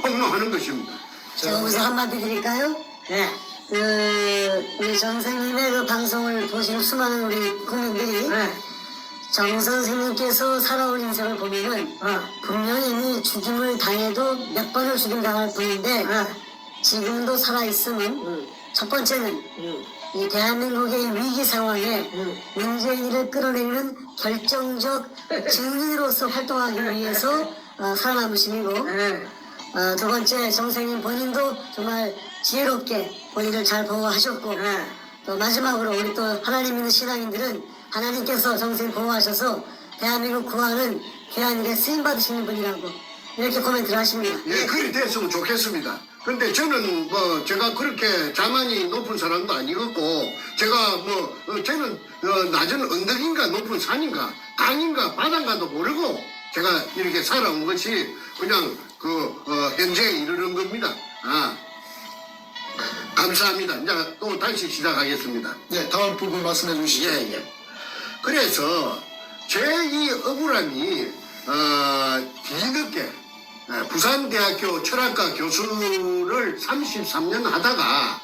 폭로하는 것입니다. 제가 여기서 한마디 드릴까요? 네. 우리 정 선생님의 그 방송을 보시는 수많은 우리 국민들이 네. 정 선생님께서 살아온 인생을 보면은 분명히 이미 죽임을 당해도 몇 번을 죽임당할 뿐인데 지금도 살아있으면 첫 번째는 이 대한민국의 위기 상황에 문재인을 끌어내는 결정적 증인으로서 활동하기 위해서 살아남으심이고 두 번째 정 선생님 본인도 정말 지혜롭게 본인을 잘 보호하셨고 또 마지막으로 우리 또 하나님 믿는 신앙인들은 하나님께서 정 선생님 보호하셔서 대한민국 구하는 귀한 일에 쓰임받으시는 분이라고 이렇게 코멘트를 하십니다. 예, 그리 됐으면 좋겠습니다. 근데 저는 제가 그렇게 자만이 높은 사람도 아니었고 제가 쟤는 낮은 언덕인가 높은 산인가 강인가 바다인가도 모르고 제가 이렇게 살아온 것이 그냥 현재에 이르는 겁니다. 감사합니다. 이제 또 다시 시작하겠습니다. 네, 다음 부분 말씀해 주시죠. 예. 그래서 제 이 억울함이 뒤늦게 부산대학교 철학과 교수를 33년 하다가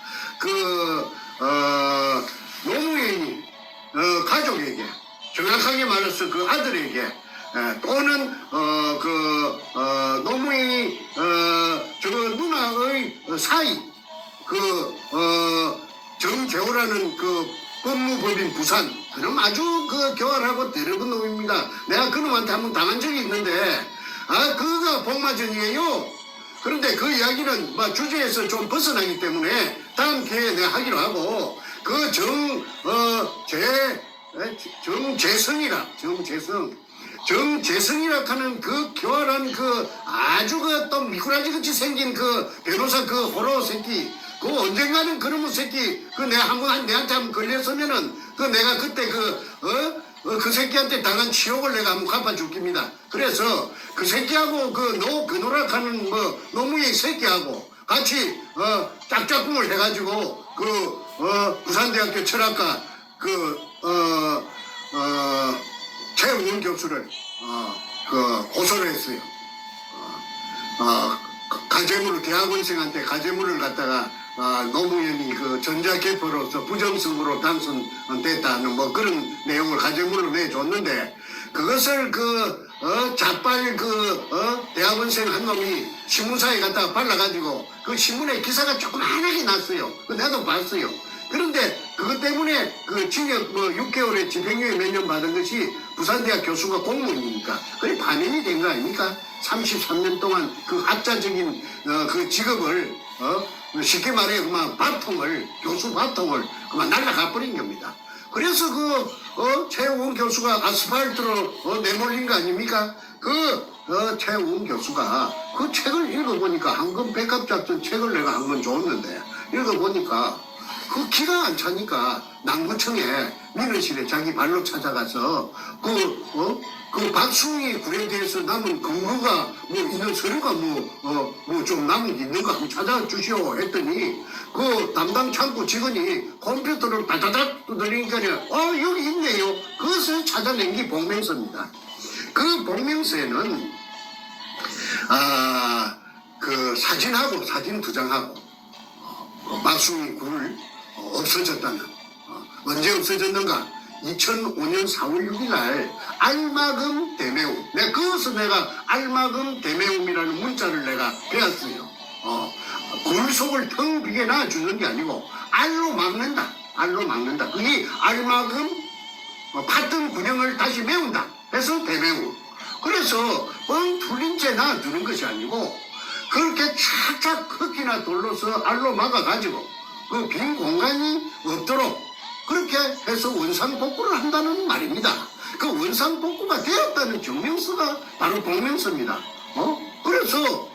노무현이 가족에게 정확하게 말해서 그 아들에게 또는 노무현이 저 누나의 사이 정재호라는 법무법인 부산 그놈 아주 교활하고 더러운 놈입니다. 내가 그놈한테 한번 당한 적이 있는데 그거가 복마전이에요. 그런데 그 이야기는 주제에서 좀 벗어나기 때문에 다음 기회에 내가 하기로 하고 정재성이라 하는 그 교활한 아주 또 미꾸라지 같이 생긴 변호사 호로 새끼 언젠가는 그놈의 새끼 내가 내한테 한번 걸렸으면은 내가 그때 그 새끼한테 당한 치욕을 내가 한번 갚아줄 겁니다. 그래서 그 새끼하고 노락하는 노무현 새끼하고 같이 짝짝꿍을 해가지고 부산대학교 철학과 최우원 교수를 고소를 했어요. 가재물을 대학원생한테 가재물을 갖다가 노무현이 전자개표로서 부정선거로 당선됐다는 그런 내용을 가재물로 내줬는데 그것을 자빨 대학원생 한 놈이 신문사에 갖다가 발라가지고 그 신문에 기사가 조그만하게 났어요. 나도 봤어요. 그런데 그것 때문에 징역 6개월의 집행유예 몇 년 받은 것이 부산대학 교수가 공무원이니까 그게 반영이 된 거 아닙니까? 33년 동안 학자적인 직업을 쉽게 말해 교수 바통을 날라가 버린 겁니다. 그래서 최우원 교수가 아스팔트로 내몰린 거 아닙니까? 최우원 교수가 책을 읽어보니까 황금 백합작전 책을 내가 한 번 줬는데 읽어보니까 그 기가 안 차니까 남구청에 민원실에 자기 발로 찾아가서 그 박수희 굴에 대해서 남은 근거가 뭐 있는 서류가 뭐 좀 남은 게 있는가 한번 찾아주시오 했더니 그 담당 창구 직원이 컴퓨터를 다다닥 두드리니까 여기 있네요. 그것을 찾아낸 게 복명서입니다. 그 복명서에는 그 사진하고 사진 두 장하고 박수희 굴 없어졌다는 언제 없어졌는가? 2005년 4월 6일 날 알마금 대매움. 그것을 내가 알마금 대매움이라는 문자를 내가 배웠어요. 굴 속을 텅 비게 놔주는 게 아니고 알로 막는다. 알로 막는다. 그게 알마금 팠던 군형을 다시 메운다. 그래서 대매움. 그래서 뻥 뚫린 채 놔두는 것이 아니고 그렇게 착착 흙이나 돌로서 알로 막아가지고 그 빈 공간이 없도록 그렇게 해서 원상복구를 한다는 말입니다. 그 원상복구가 되었다는 증명서가 바로 복명서입니다. 그래서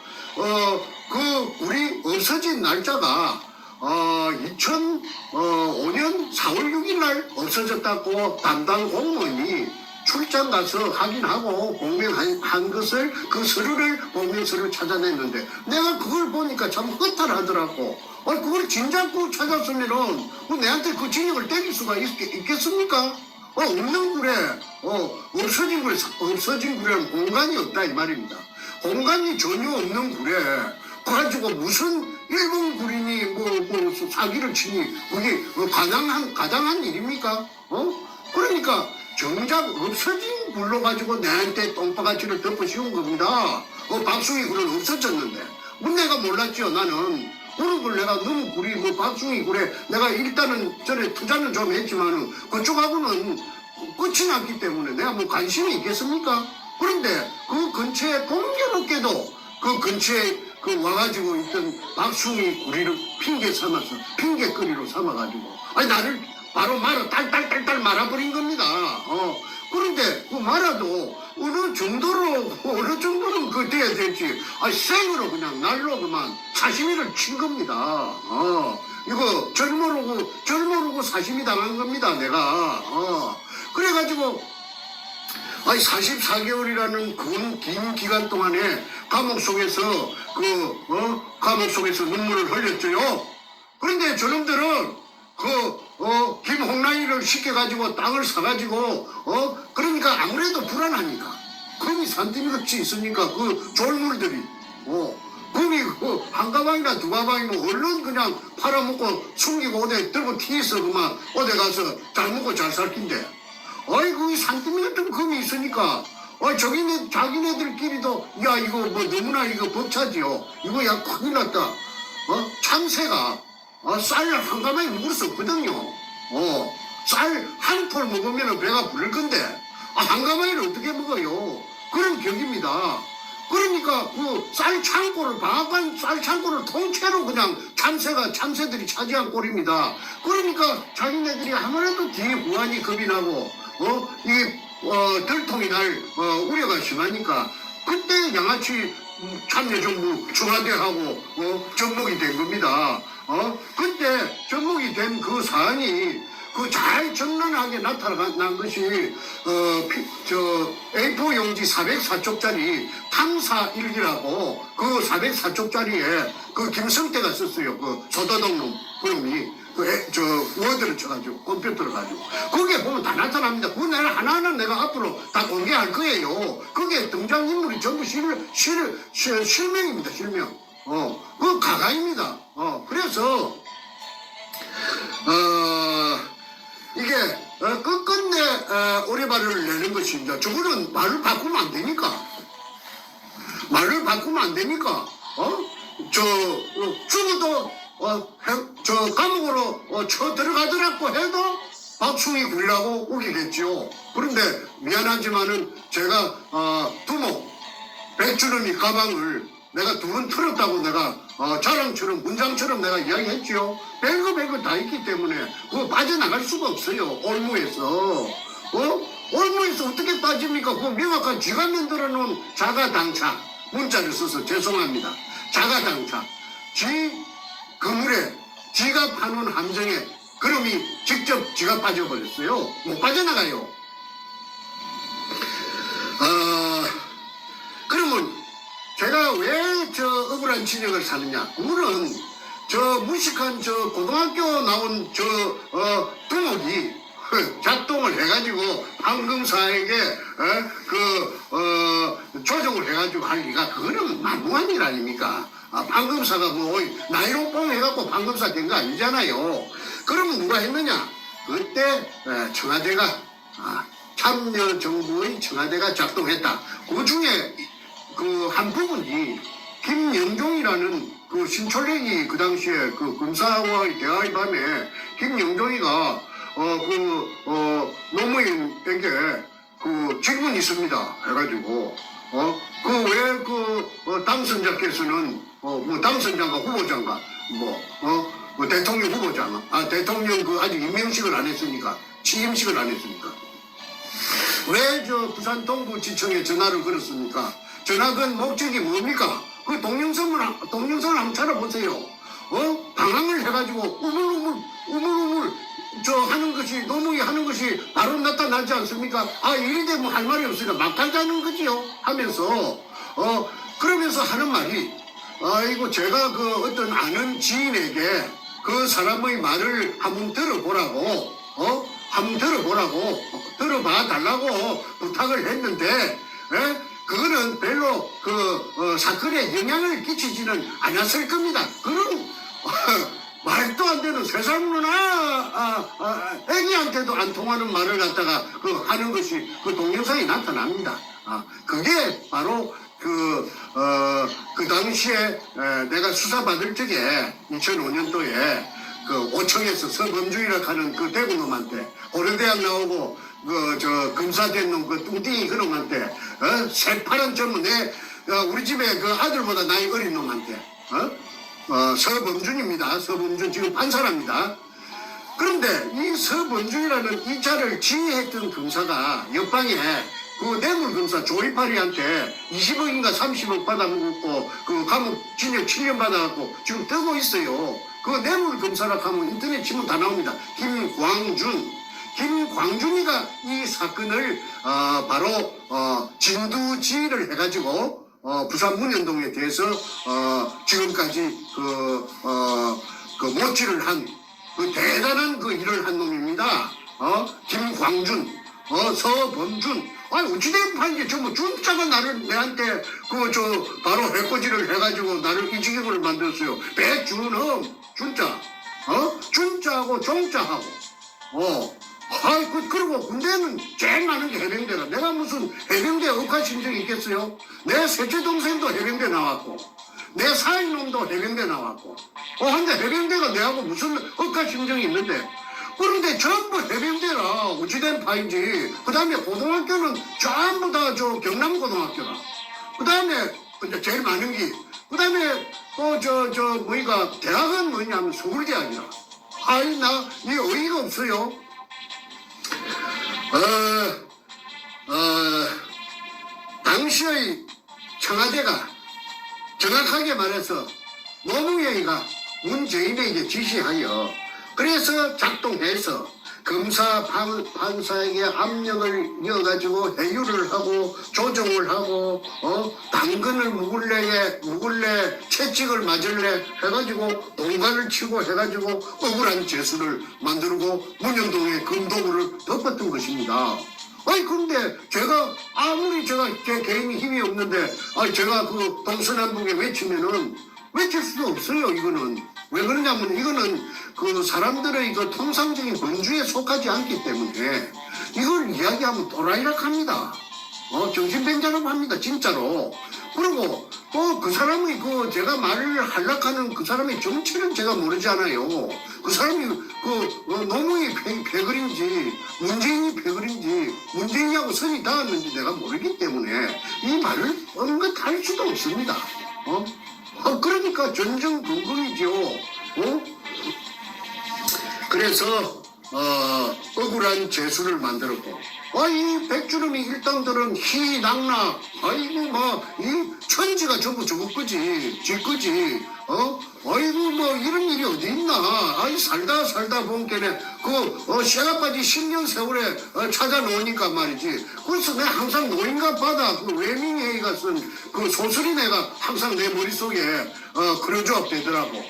그 우리 없어진 날짜가 2005년 4월 6일 날 없어졌다고 담당 공무원이 출장 가서 확인하고 복명한 것을 그 서류를 복명서를 찾아냈는데 내가 그걸 보니까 참 허탈하더라고. 그걸 진작고 찾았으면은 내한테 그 징역을 떼길 수가 있겠습니까? 없는 굴에 없어진 굴에는 공간이 없다 이 말입니다. 공간이 전혀 없는 굴에 가지고 무슨 일본 굴이니 뭐 사기를 치니 그게 가당한 일입니까? 그러니까 정작 없어진 굴로 가지고 내한테 똥바가지를 덮어 씌운 겁니다. 박수희 굴은 없어졌는데 내가 몰랐죠. 나는 그런 걸 내가 너무 굴이 박수희 굴에 내가 일단은 전에 투자는 좀 했지만은 그쪽하고는 끝이 났기 때문에 내가 뭐 관심이 있겠습니까? 그런데 그 근처에 공교롭게도 그 근처에 그 와가지고 있던 박수희 굴이를 핑계거리로 삼아가지고 나를 바로 딸딸딸딸 말아버린 겁니다. 그런데 그 말아도 어느 정도는 그 돼야 될지 생으로 그냥 날로 그만 사시미를 친 겁니다. 이거 절모르고 사시미 당한 겁니다. 내가 그래가지고 44개월이라는 긴 기간 동안에 감옥 속에서 눈물을 흘렸죠요. 그런데 저놈들은 김홍란이를 시켜가지고 땅을 사가지고 그러니까 아무래도 불안하니까 금이 산더미같이 있으니까 그 졸물들이 금이 한 가방이나 두 가방이면 얼른 그냥 팔아먹고 숨기고 어디 들고 튀어서 그만 어디 가서 잘 먹고 잘 살 낀데 그 산더미 같은 금이 있으니까 자기네들끼리도 야 이거 뭐 너무나 이거 벅차지요. 이거 야 큰일 났다. 참새가 쌀 한 가마에 먹을 수 없거든요. 쌀 한 톨 먹으면 배가 부를 건데 한 가마에를 어떻게 먹어요? 그런 격입니다. 그러니까 그 방앗간 쌀 창고를 통째로 그냥 참새들이 차지한 꼴입니다. 그러니까 자기네들이 아무래도 뒤에 부안이 겁이 나고 들통이 날 우려가 심하니까 그때 양아치 참여정부 청와대하고 접목이 된 겁니다. 그때 접목이 된 그 사안이 잘 정론하게 나타난 것이 A4 용지 404쪽짜리 탐사 일기라고 그 404쪽짜리에 그 김성태가 썼어요. 그 소다동 놈이 워드를 쳐가지고 컴퓨터를 가지고 거기에 보면 다 나타납니다. 그거 내가 하나하나 내가 앞으로 다 공개할 거예요. 거기에 등장인물이 전부 실명입니다. 실명. 그 가가입니다. 그래서 이게 끝끝내 오래발을 내는 것입니다. 저거는 말을 바꾸면 안 되니까. 죽어도 감옥으로 쳐 들어가더라고 해도 박수희 굴이라고 우기겠지요. 그런데 미안하지만은 제가 두목 백주름이 가방을 내가 두 번 털었다고 내가 자랑처럼 문장처럼 내가 이야기했지요. 별거 다 있기 때문에 그거 빠져나갈 수가 없어요. 올무에서 올무에서 어떻게 빠집니까? 그 명확한 쥐가 만들어 놓은 자가당차 문자를 써서 죄송합니다. 자가당차 쥐 그물에 지갑하는 함정에 그놈이 직접 지가 빠져버렸어요. 못 빠져나가요. 그러면 제가 왜 저 억울한 진역을 사느냐? 그거는 저 무식한 저 고등학교 나온 저 두목이 작동을 해가지고 황금사에게 조정을 해가지고 할 리가 그거는 만무한 일 아닙니까? 황금사가 뭐 나이로 뽕 해갖고 황금사 된 거 아니잖아요. 그러면 누가 했느냐? 그때 청와대가 참여정부의 청와대가 작동했다. 그 중에 그 한 부분이 김영종이라는 그 신철랭이 그 당시에 그 검사와의 대화의 밤에 김영종이가 노무현에게 그 질문이 있습니다. 해가지고 그 왜 당선자께서는 뭐 당선자인가 후보자인가 뭐 대통령 후보자가 대통령 그 아직 임명식을 안 했으니까 취임식을 안 했으니까 왜 저 부산 동부지청에 전화를 걸었습니까? 전화건 목적이 뭡니까? 그 동영상을 한번 찾아보세요. 방황을 해가지고 우물우물 저 하는 것이 노무이 하는 것이 바로 나타나지 않습니까? 이리 되면 할 말이 없으니까 막 달자는 거지요 하면서 그러면서 하는 말이 이거 제가 그 어떤 아는 지인에게 그 사람의 말을 한번 들어보라고 들어봐 달라고 부탁을 했는데 그거는 별로 사건에 영향을 끼치지는 않았을 겁니다. 그런 말도 안 되는 세상 애기한테도 안 통하는 말을 갖다가 하는 것이 그 동영상이 나타납니다. 그게 바로 그 당시에 내가 수사받을 적에 2005년도에 그 5청에서 서범주의라 하는 그 대구놈한테 고려대학 나오고 저 검사된 놈 그 뚱띵이 그놈한테 새파란 젊은 우리 집에 그 아들보다 나이 어린 놈한테 서범준입니다. 서범준 지금 판사랍니다. 그런데 이 서범준이라는 이 차를 지휘했던 검사가 옆방에 그 뇌물검사 조이파리한테 20억인가 30억 받아먹고 그 감옥 징역 7년 받아갖고 지금 뜨고 있어요. 그 뇌물검사라고 하면 인터넷 치면 다 나옵니다. 김광준이가 이 사건을 바로 진두지휘를 해가지고 부산 문현동에 대해서 지금까지 그 모치를 한 그 대단한 그 일을 한 놈입니다. 김광준, 서범준. 어찌된 판이지 전부 준자가 나한테 바로 해코지를 해가지고 나를 이 지경을 만들었어요. 배준엄 준자, 준자하고 종자하고. 그리고 군대는 제일 많은 게 해병대라. 내가 무슨 해병대 억하 심정이 있겠어요? 내 셋째 동생도 해병대 나왔고, 내 사인놈도 해병대 나왔고, 근데 해병대가 내하고 무슨 억하 심정이 있는데, 그런데 전부 해병대라. 어찌된 파인지. 그 다음에 고등학교는 전부 다 경남고등학교라. 그 다음에 제일 많은 게, 그 다음에 대학은 뭐냐면 서울대학이라. 이 어이가 없어요. 당시의 청와대가 정확하게 말해서 노무현이가 문재인에게 지시하여 그래서 작동해서 검사 판사에게 압력을 이어가지고 회유를 하고 조정을 하고 당근을 묵을래 채찍을 맞을래 해가지고 동관을 치고 해가지고 억울한 죄수를 만들고 문현동에 금도구를 덮었던 것입니다. 근데 제가 아무리 제 개인이 힘이 없는데 제가 그 동서남북에 외치면은 외칠 수도 없어요. 이거는 왜 그러냐면 이거는 그 사람들의 그 통상적인 범주에 속하지 않기 때문에 이걸 이야기하면 또라이라 합니다. 정신병자라고 합니다. 진짜로. 그리고 또 그 사람이 제가 말을 하려하는 그 사람의 정체는 제가 모르잖아요. 그 사람이 노무현이 패거리인지 문재인이 패거리인지 문재인이하고 선이 닿았는지 내가 모르기 때문에 이 말을 언급할 수도 없습니다. 그러니까 전전긍긍이죠. 그래서 억울한 죄수를 만들었고 이 백주름이 일당들은 희낙낙, 아이고, 이 천지가 전부 저거 거지, 지 거지, 아이고, 이런 일이 어디 있나. 살다 본 게네, 쇠가빠지 10년 세월에 찾아놓으니까 말이지. 그래서 내가 항상 노인과 바다, 레밍웨이가 쓴 그 소설이 내가 항상 내 머릿속에, 그려져 되더라고.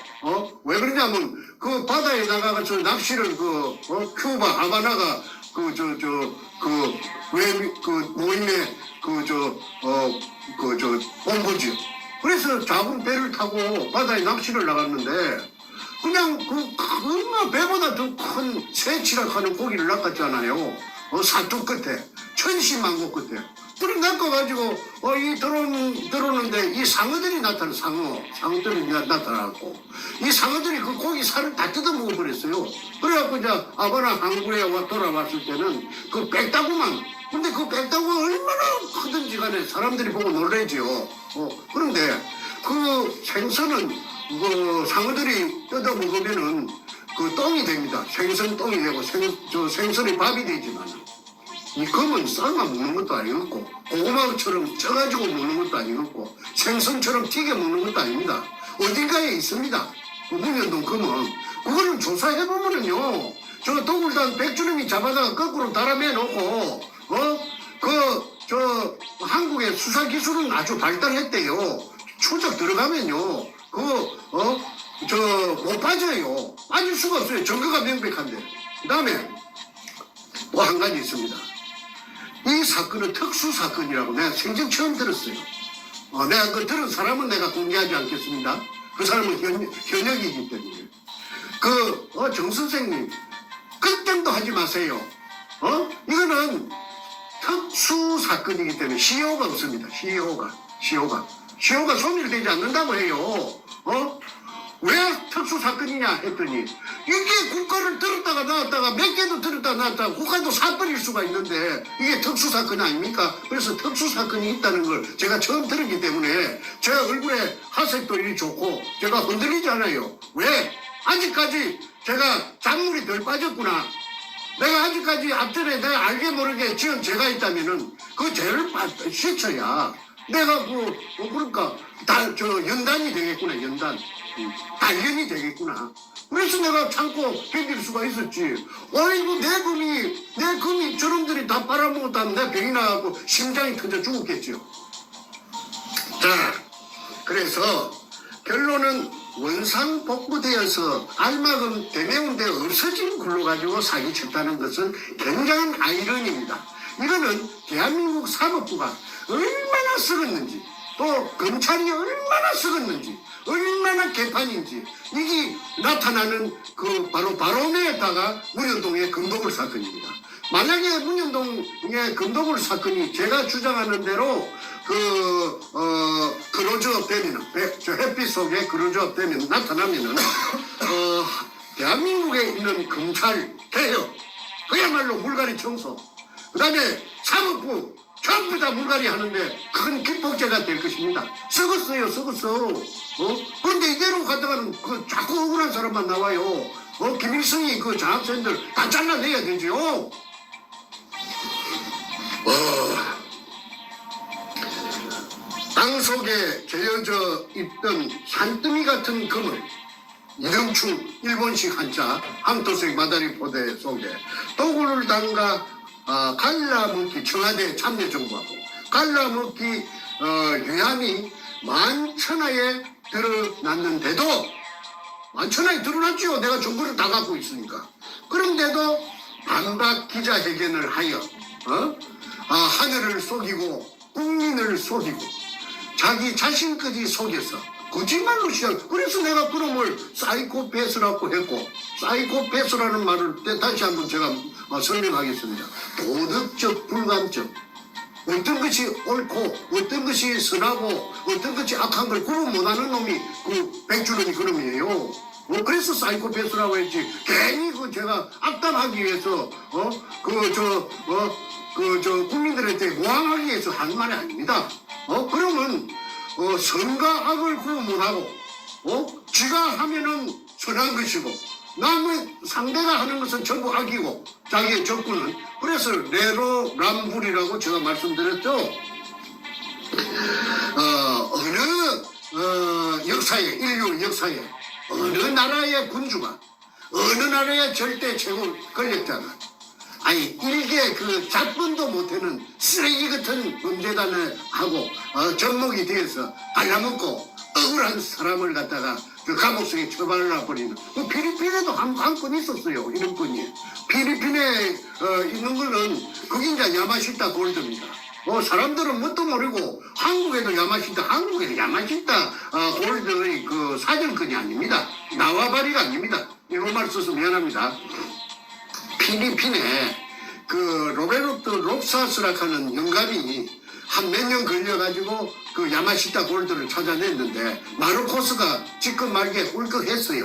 왜 그러냐면, 그 바다에 나가서 낚시를 큐바, 하바나가, 모임의, 본부지요. 그래서 작은 배를 타고 바다에 낚시를 나갔는데, 그냥 배보다 더 큰 새치락하는 고기를 낚았잖아요. 사투 끝에, 천시만고 끝에. 그래 낚아가지고, 들어오는데 이 상어들이 나타나, 상어들이 나타나고, 이 상어들이 그 고기 살을 다 뜯어 먹어버렸어요. 그래갖고 이제 아바나 항구에 돌아왔을 때는 그 빽다구만, 근데 그 빽다구가 얼마나 크든지 간에 사람들이 보고 놀래죠. 그런데 그 생선은 상어들이 뜯어 먹으면은 그 똥이 됩니다. 생선 똥이 되고 생선이 밥이 되지만 이 검은 삶아 먹는 것도 아니었고 고구마처럼 쪄가지고 먹는 것도 아니었고 생선처럼 튀겨 먹는 것도 아닙니다. 어딘가에 있습니다. 그 문현동 검은 그거를 조사해보면은요 저 도굴단 백주름이 잡아다가 거꾸로 달아매놓고 한국의 수사기술은 아주 발달했대요. 추적 들어가면요 못 빠져요. 빠질 수가 없어요. 증거가 명백한데. 그 다음에 뭐 한 가지 있습니다. 이 사건은 특수사건이라고 내가 생전 처음 들었어요. 내가 그 들은 사람은 내가 공개하지 않겠습니다. 그 사람은 현역이기 때문에. 정 선생님, 걱정도 하지 마세요. 이거는 특수사건이기 때문에 시효가 없습니다. 시효가 소멸되지 않는다고 해요. 왜 특수사건이냐 했더니 이게 국가를 들었다가 놨다가 몇 개도 들었다가 놨다가 국가도 사버릴 수가 있는데 이게 특수사건 아닙니까? 그래서 특수사건이 있다는 걸 제가 처음 들었기 때문에 제 얼굴에 하색도 이리 좋고 제가 흔들리지 않아요. 왜? 아직까지 제가 작물이 덜 빠졌구나. 내가 아직까지 앞전에 내가 알게 모르게 지은 죄가 있다면은 그 죄를 씻어야 내가 그러니까 연단이 되겠구나. 단련이 되겠구나. 그래서 내가 참고 견딜 수가 있었지. 아이고 내 금이 저놈들이 다 빨아먹었다면 내 병이 나가고 심장이 터져 죽었겠죠. 자, 그래서 결론은 원상복구되어서 알마금 대매운데 없어진 굴로 가지고 사기쳤다는 것은 굉장한 아이러니입니다. 이거는 대한민국 사법부가 얼마나 썩었는지 또 검찰이 얼마나 썩었는지 얼마나 개판인지 이게 나타나는 바로 바로메에다가 문현동의 금도굴 사건입니다. 만약에 문현동의 금도굴 사건이 제가 주장하는 대로 크로즈업 되면은 햇빛 속에 크로즈업 되면 나타나면은 대한민국에 있는 검찰 개혁 그야말로 물갈이 청소 그 다음에 사법부 전부 다 물갈이 하는데 큰 기폭제가 될 것입니다. 썩었어요. 그런데 이대로 가다가는 자꾸 억울한 사람만 나와요. 김일성이 장학생들 다 잘라내야 되죠. 땅속에 재어져 있던 산더미 같은 금을 이름충 일본식 한자 함토색 마다리 포대 속에 도구를 담가 갈라먹기 청와대 참여정부하고 갈라먹기 유함이 만천하에 드러났는데도 만천하에 드러났죠. 내가 정보를 다 갖고 있으니까. 그런데도 반박 기자회견을 하여 하늘을 속이고 국민을 속이고 자기 자신까지 속여서 거짓말로 시작. 그래서 내가 그놈을 사이코패스라고 했고 사이코패스라는 말을 다시 한번 제가 설명하겠습니다. 도덕적 불감증. 어떤 것이 옳고 어떤 것이 선하고 어떤 것이 악한 걸 구분 못하는 놈이 백주름이 그놈이에요. 그래서 사이코패스라고 했지. 괜히 제가 악담하기 위해서 국민들한테 모함하기 위해서 하는 말이 아닙니다. 그러면 선과 악을 구분 못하고 지가 하면은 선한 것이고 남의 상대가 하는 것은 전부 악이고 자기의 적군은 그래서 내로남불이라고 제가 말씀드렸죠. 어느 역사에 인류 역사에 어느 나라의 군주가 어느 나라의 절대 최고 권력자가 아니 일개 그 잡분도 못하는 쓰레기 같은 범죄단을 하고 접목이 되어서 갈라먹고 억울한 사람을 갖다가 그 감옥 속에 처발라 버리는 그 필리핀에도 한 건 있었어요. 이런 건이 필리핀에 있는 거는 그게 이제 야마시타 골드입니다. 사람들은 뭣도 모르고 한국에도 야마시타 한국에도 야마시타 골드의 그 사정권이 아닙니다. 나와바리가 아닙니다. 이런 말 써서 미안합니다. 필리핀에 그 로베르트 롭사스라 하는 영감이 한 몇 년 걸려가지고 그 야마시타 골드를 찾아냈는데 마르코스가 지금 말기에 울컥했어요.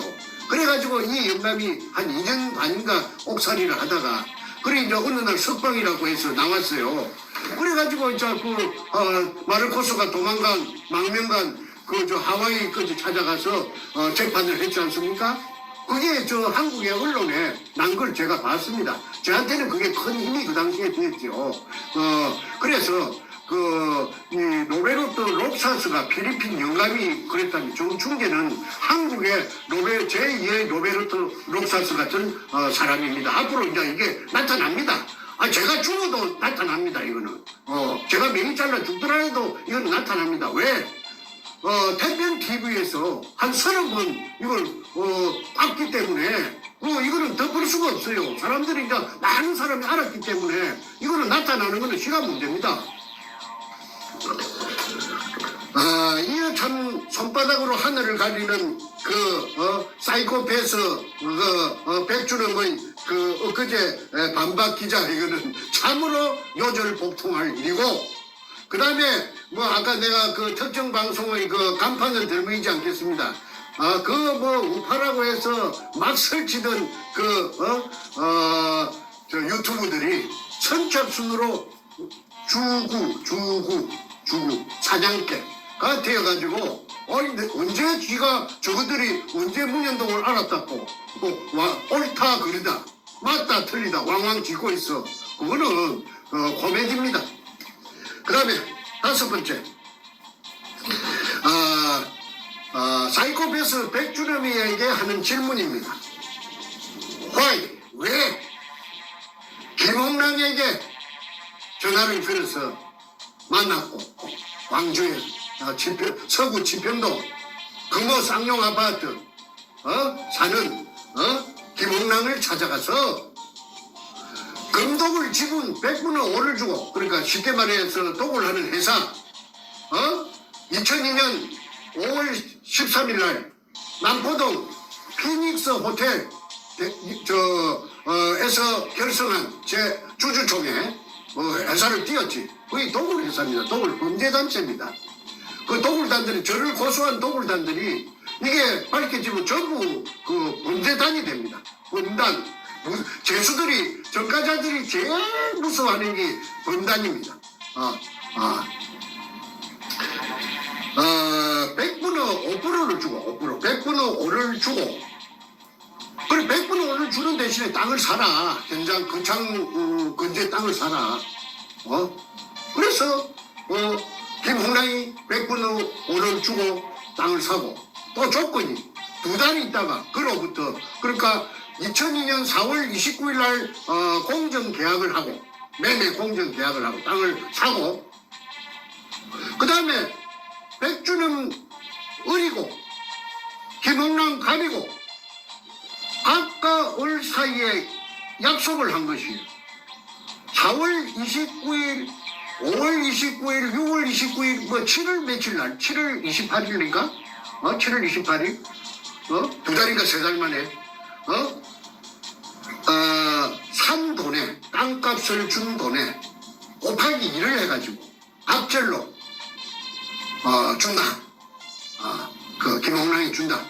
그래가지고 이 영감이 한 2년 반인가 옥살이를 하다가 그래 이제 어느 날 석방이라고 해서 나왔어요. 그래가지고 이제 마르코스가 도망간 망명간 그 저 하와이까지 찾아가서 재판을 했지 않습니까? 그게 저 한국의 언론에 난 걸 제가 봤습니다. 저한테는 그게 큰 힘이 그 당시에 됐죠. 그래서 이 로베르트 롭사스가 필리핀 영감이 그랬다면 정충재는 한국의 제2의 로베르트 롭사스 같은 사람입니다. 앞으로 이제 이게 나타납니다. 제가 죽어도 나타납니다. 이거는 제가 명이 잘라 죽더라도 이건 나타납니다. 왜? 태평 TV에서 한 30번 이걸 봤기 때문에 이거는 덮을 수가 없어요. 사람들이 이제 많은 사람이 알았기 때문에 이거는 나타나는 거는 시간 문제입니다. 이거 참 손바닥으로 하늘을 가리는 사이코패스 백주름의 엊그제 반박 기자 이거는 참으로 요절복통할 일이고 그 다음에 아까 내가 그 특정 방송의 그 간판을 들고 있지 않겠습니다. 우파라고 해서 막 설치던 저 유튜브들이 선착순으로 주구 사장께가 되어가지고 언제 지가 저것들이 언제 문현동을 알았다고 옳다 그르다 맞다 틀리다 왕왕 짓고 있어. 그거는 코미디입니다. 그 다음에 5번째 사이코패스 백주름이에게 하는 질문입니다. 왜 김홍랑에게 전화를 걸어서 만났고 광주에 서구 치평도 금호 쌍용 아파트 사는 김홍랑을 찾아가서 금독을 지분 100분의 5를 주고 그러니까 쉽게 말해서 독을 하는 회사 2002년 5월 13일 날 남포동 피닉스 호텔 에서 결성한 제 주주총회 회사를 띄웠지. 거의 도굴 회사입니다. 도굴 범죄단체입니다. 그 도굴단들이 저를 고소한 도굴단들이 이게 밝혀지면 전부 그 범죄단이 됩니다. 범단. 죄수들이 전과자들이 제일 무서워하는 게 범단입니다. 100분의 5%를 주고 100분의 5를 주고 그래 100분의 5를 주는 대신에 땅을 사라. 현장 거창 근처에 땅을 사라. 그래서 김홍랑이 100분의 5를 주고 땅을 사고 또 조건이 2달이 있다가 그로부터 그러니까 2002년 4월 29일 날 공정계약을 하고 매매 공정계약을 하고 땅을 사고 그 다음에 백주는 을이고 김홍랑 갑이고 각각 올 사이에 약속을 한 것이에요. 4월 29일 5월 29일 6월 29일 7월 며칠 날 7월 28일인가 7월 28일 2달인가 3달 만에 산 돈에 땅값을 준 돈에 곱하기 2를 해가지고 압절로 준다. 그 김홍랑이 준다.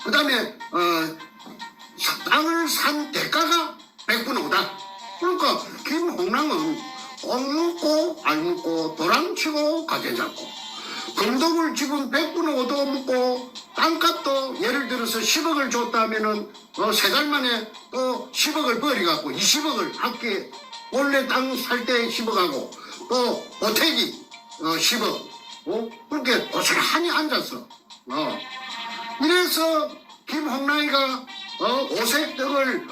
그 다음에 땅을 산 대가가 100분의 5다. 그러니까 김홍랑은 꼭 묻고 안 묻고 도랑치고 가재 잡고 금독을 지분 100분의 5도 묻고 땅값도 예를 들어 들어서 10억을 줬다면은 3달 만에 또 10억을 버리갖고 20억을 학교에 원래 땅 살 때 10억하고 또 오태기 10억 그렇게 고스란히 앉았어. 이래서 김홍라이가 오색 떡을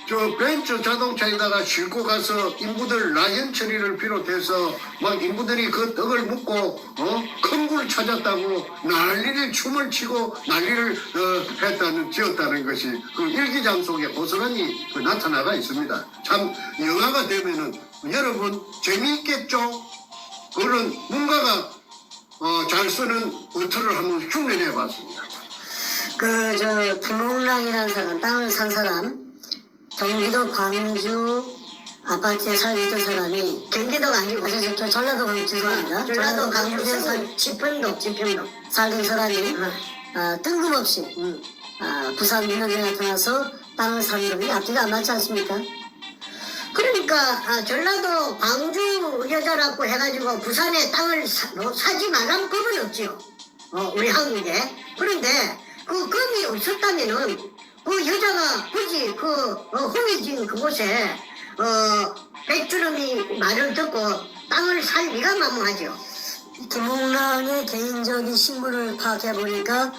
저 벤츠 자동차에다가 싣고 가서 인부들 나현철이를 비롯해서 막 인부들이 그 떡을 묻고 큰 굴 찾았다고 난리를 춤을 추고 난리를 했다는 지었다는 것이 그 일기장 속에 고스란히 나타나가 있습니다. 참 영화가 되면은 여러분 재미있겠죠? 그런 문가가 잘 쓰는 어투를 한번 흉내내 봤습니다. 김홍랑이라는 사람, 땅을 산 사람, 경기도 광주 아파트에 살고 있던 사람이, 경기도가 아니고 저 전라도 광주 죄송합니다. 전라도 광주에 강주에서 지평동 살던 사람이 뜬금없이 부산 민원에 나타나서 땅을 사는 놈이 앞뒤가 안 맞지 않습니까? 그러니까 전라도 광주 여자라고 해가지고 부산에 땅을 사지 말라는 법은 없지요. 우리 한국에. 그런데 그 금이 없었다면은 그 여자가 굳이 그 홍해진 그곳에 백주름이 말을 듣고 땅을 살 리가 만무하죠. 김홍랑의 개인적인 신분을 파악해 보니까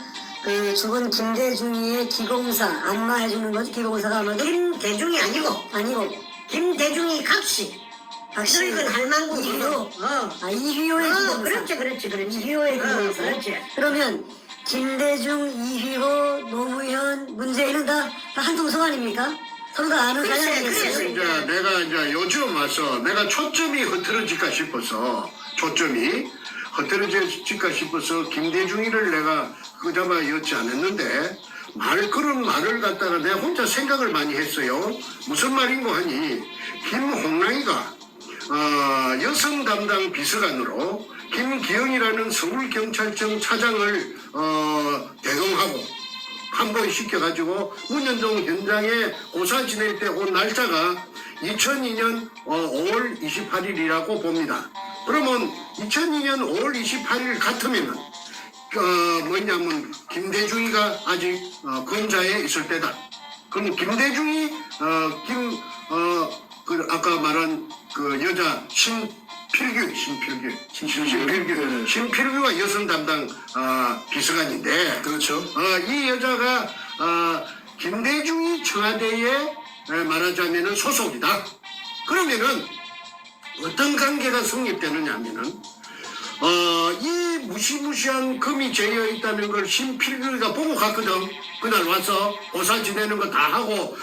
그 죽은 김대중이의 기공사 안마해주는 거지. 기공사가 아마도 김대중이 아니고 김대중이 각시. 늙은 할망구 이휘호. 이휘호의 기공사. 그렇지. 이휘호의 기공사. 그렇지. 그러면 김대중, 이휘호, 노무현, 문재인은 다 한동성 아닙니까? 서로 다 아는 사람이 아니겠어요? 이제 내가 이제 요즘 와서 내가 초점이 흐트러질까 싶어서 김대중이를 내가 그자마 였지 않았는데 그런 말을 갖다가 내가 혼자 생각을 많이 했어요. 무슨 말인고 하니 김홍랑이가 여성 담당 비서관으로 김기영이라는 서울경찰청 차장을 대동하고 한보시켜가지고 문현동 현장에 고사 지낼 때 온 날짜가 2002년 5월 28일이라고 봅니다. 그러면 2002년 5월 28일 같으면은 뭐냐면 김대중이가 아직 검자에 있을 때다. 그럼 김대중이 그 아까 말한 그 여자 신필규가 여성 담당 비서관인데, 그렇죠. 이 여자가 김대중이 청와대에 말하자면은 소속이다. 그러면은 어떤 관계가 성립되느냐면은 이 무시무시한 금이 재여 있다는 걸 신필규가 보고 갔거든. 그날 와서 고사 지내는 거 다 하고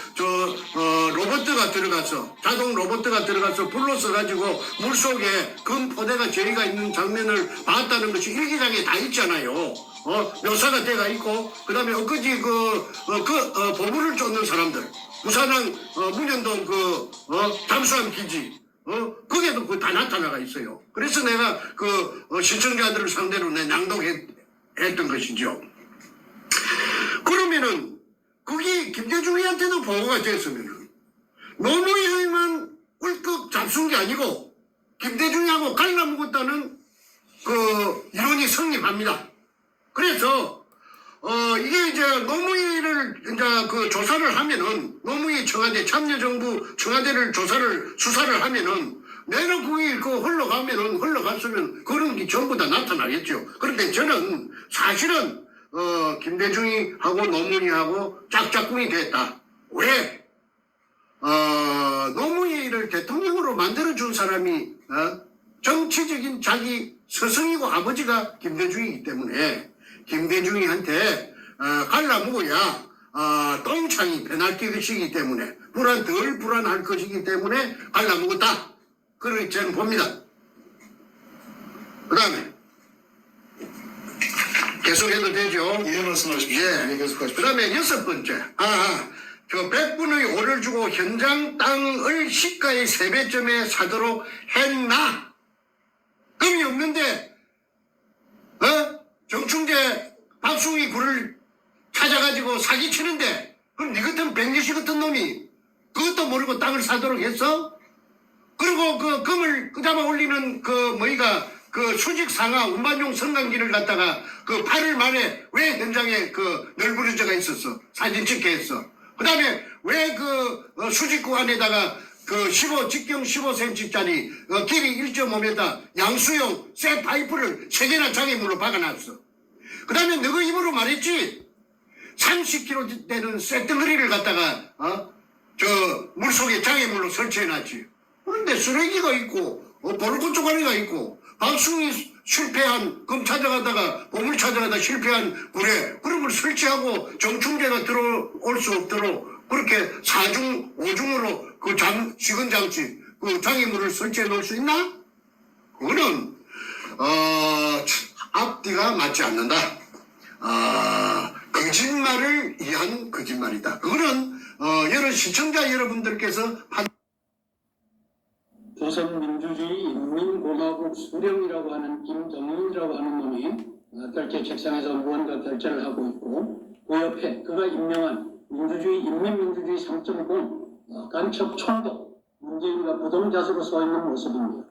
로봇가 들어가서 자동 로봇가 들어가서 불러서 가지고 물속에 금 포대가 재가 있는 장면을 봤다는 것이 일기장에 다 있잖아요. 묘사가 돼가 있고 그다음에 엊그제 보물을 쫓는 사람들 부산항 문현동 잠수함 기지 거기에도 다 나타나가 있어요. 그래서 내가 시청자들을 상대로 내 낭독했던 것이죠. 그러면은 그게 김대중이한테도 보고가 됐으면은 노무현만 꿀꺽 잡순 게 아니고 김대중이하고 갈라먹었다는 이론이 성립합니다. 그래서 이게 이제 노무현을 이제 조사를 하면은 노무현 청와대 참여정부 청와대를 수사를 하면은 내가 그게 흘러갔으면 그런 게 전부 다 나타나겠죠. 그런데 저는 사실은 김대중이하고 노무현하고 짝짝꿍이 됐다. 왜? 노무현을 대통령으로 만들어준 사람이 정치적인 자기 스승이고 아버지가 김대중이기 때문에 김대중이한테 갈라먹어야 똥창이 변할 것이기 때문에 덜 불안할 것이기 때문에 갈라먹었다. 그렇게 저는 봅니다. 그 다음에 계속해도 되죠? 예, 말씀하십시오. 예. 계속하십시오. 그 다음에 6번째. 100분의 5를 주고 현장 땅을 시가의 3배쯤에 사도록 했나? 금이 없는데, 정충재 박숭이 굴을 찾아가지고 사기치는데, 그럼 니 같은 백리씨 같은 놈이 그것도 모르고 땅을 사도록 했어? 그리고 금을 끄잡아 올리는 그 수직 상하 운반용 성강기를 갖다가 그 8일 만에 왜 현장에 그 널브러져가 있었어? 사진 찍게 했어. 그 다음에 왜 그 수직구 안에다가 그 직경 15cm짜리 길이 1.5m 양수용 쇠 파이프를 3개나 장애물로 박아놨어. 그 다음에 너가 입으로 말했지? 30kg 되는 쇠덩어리를 갖다가 저 물속에 장애물로 설치해놨지. 그런데 쓰레기가 있고 보르고 쪼가리가 있고 박숭이 실패한 검 찾아가다가 보물 찾아가다 실패한 구례 그런 걸 설치하고 정충제가 들어올 수 없도록 그렇게 4중 5중으로 그 시건 장치 그 장애물을 설치해 놓을 수 있나? 그거는 앞뒤가 맞지 않는다. 거짓말을 위한 거짓말이다. 그거는 여러 시청자 여러분들께서 조선민주주의 인민공화국 수령이라고 하는 김정일이라고 하는 놈이 결제 책상에서 무언가 결제를 하고 있고 그 옆에 그가 임명한 민주주의 인민민주주의 3.0 간첩 총독 문재인과 부동자수로 서 있는 모습입니다.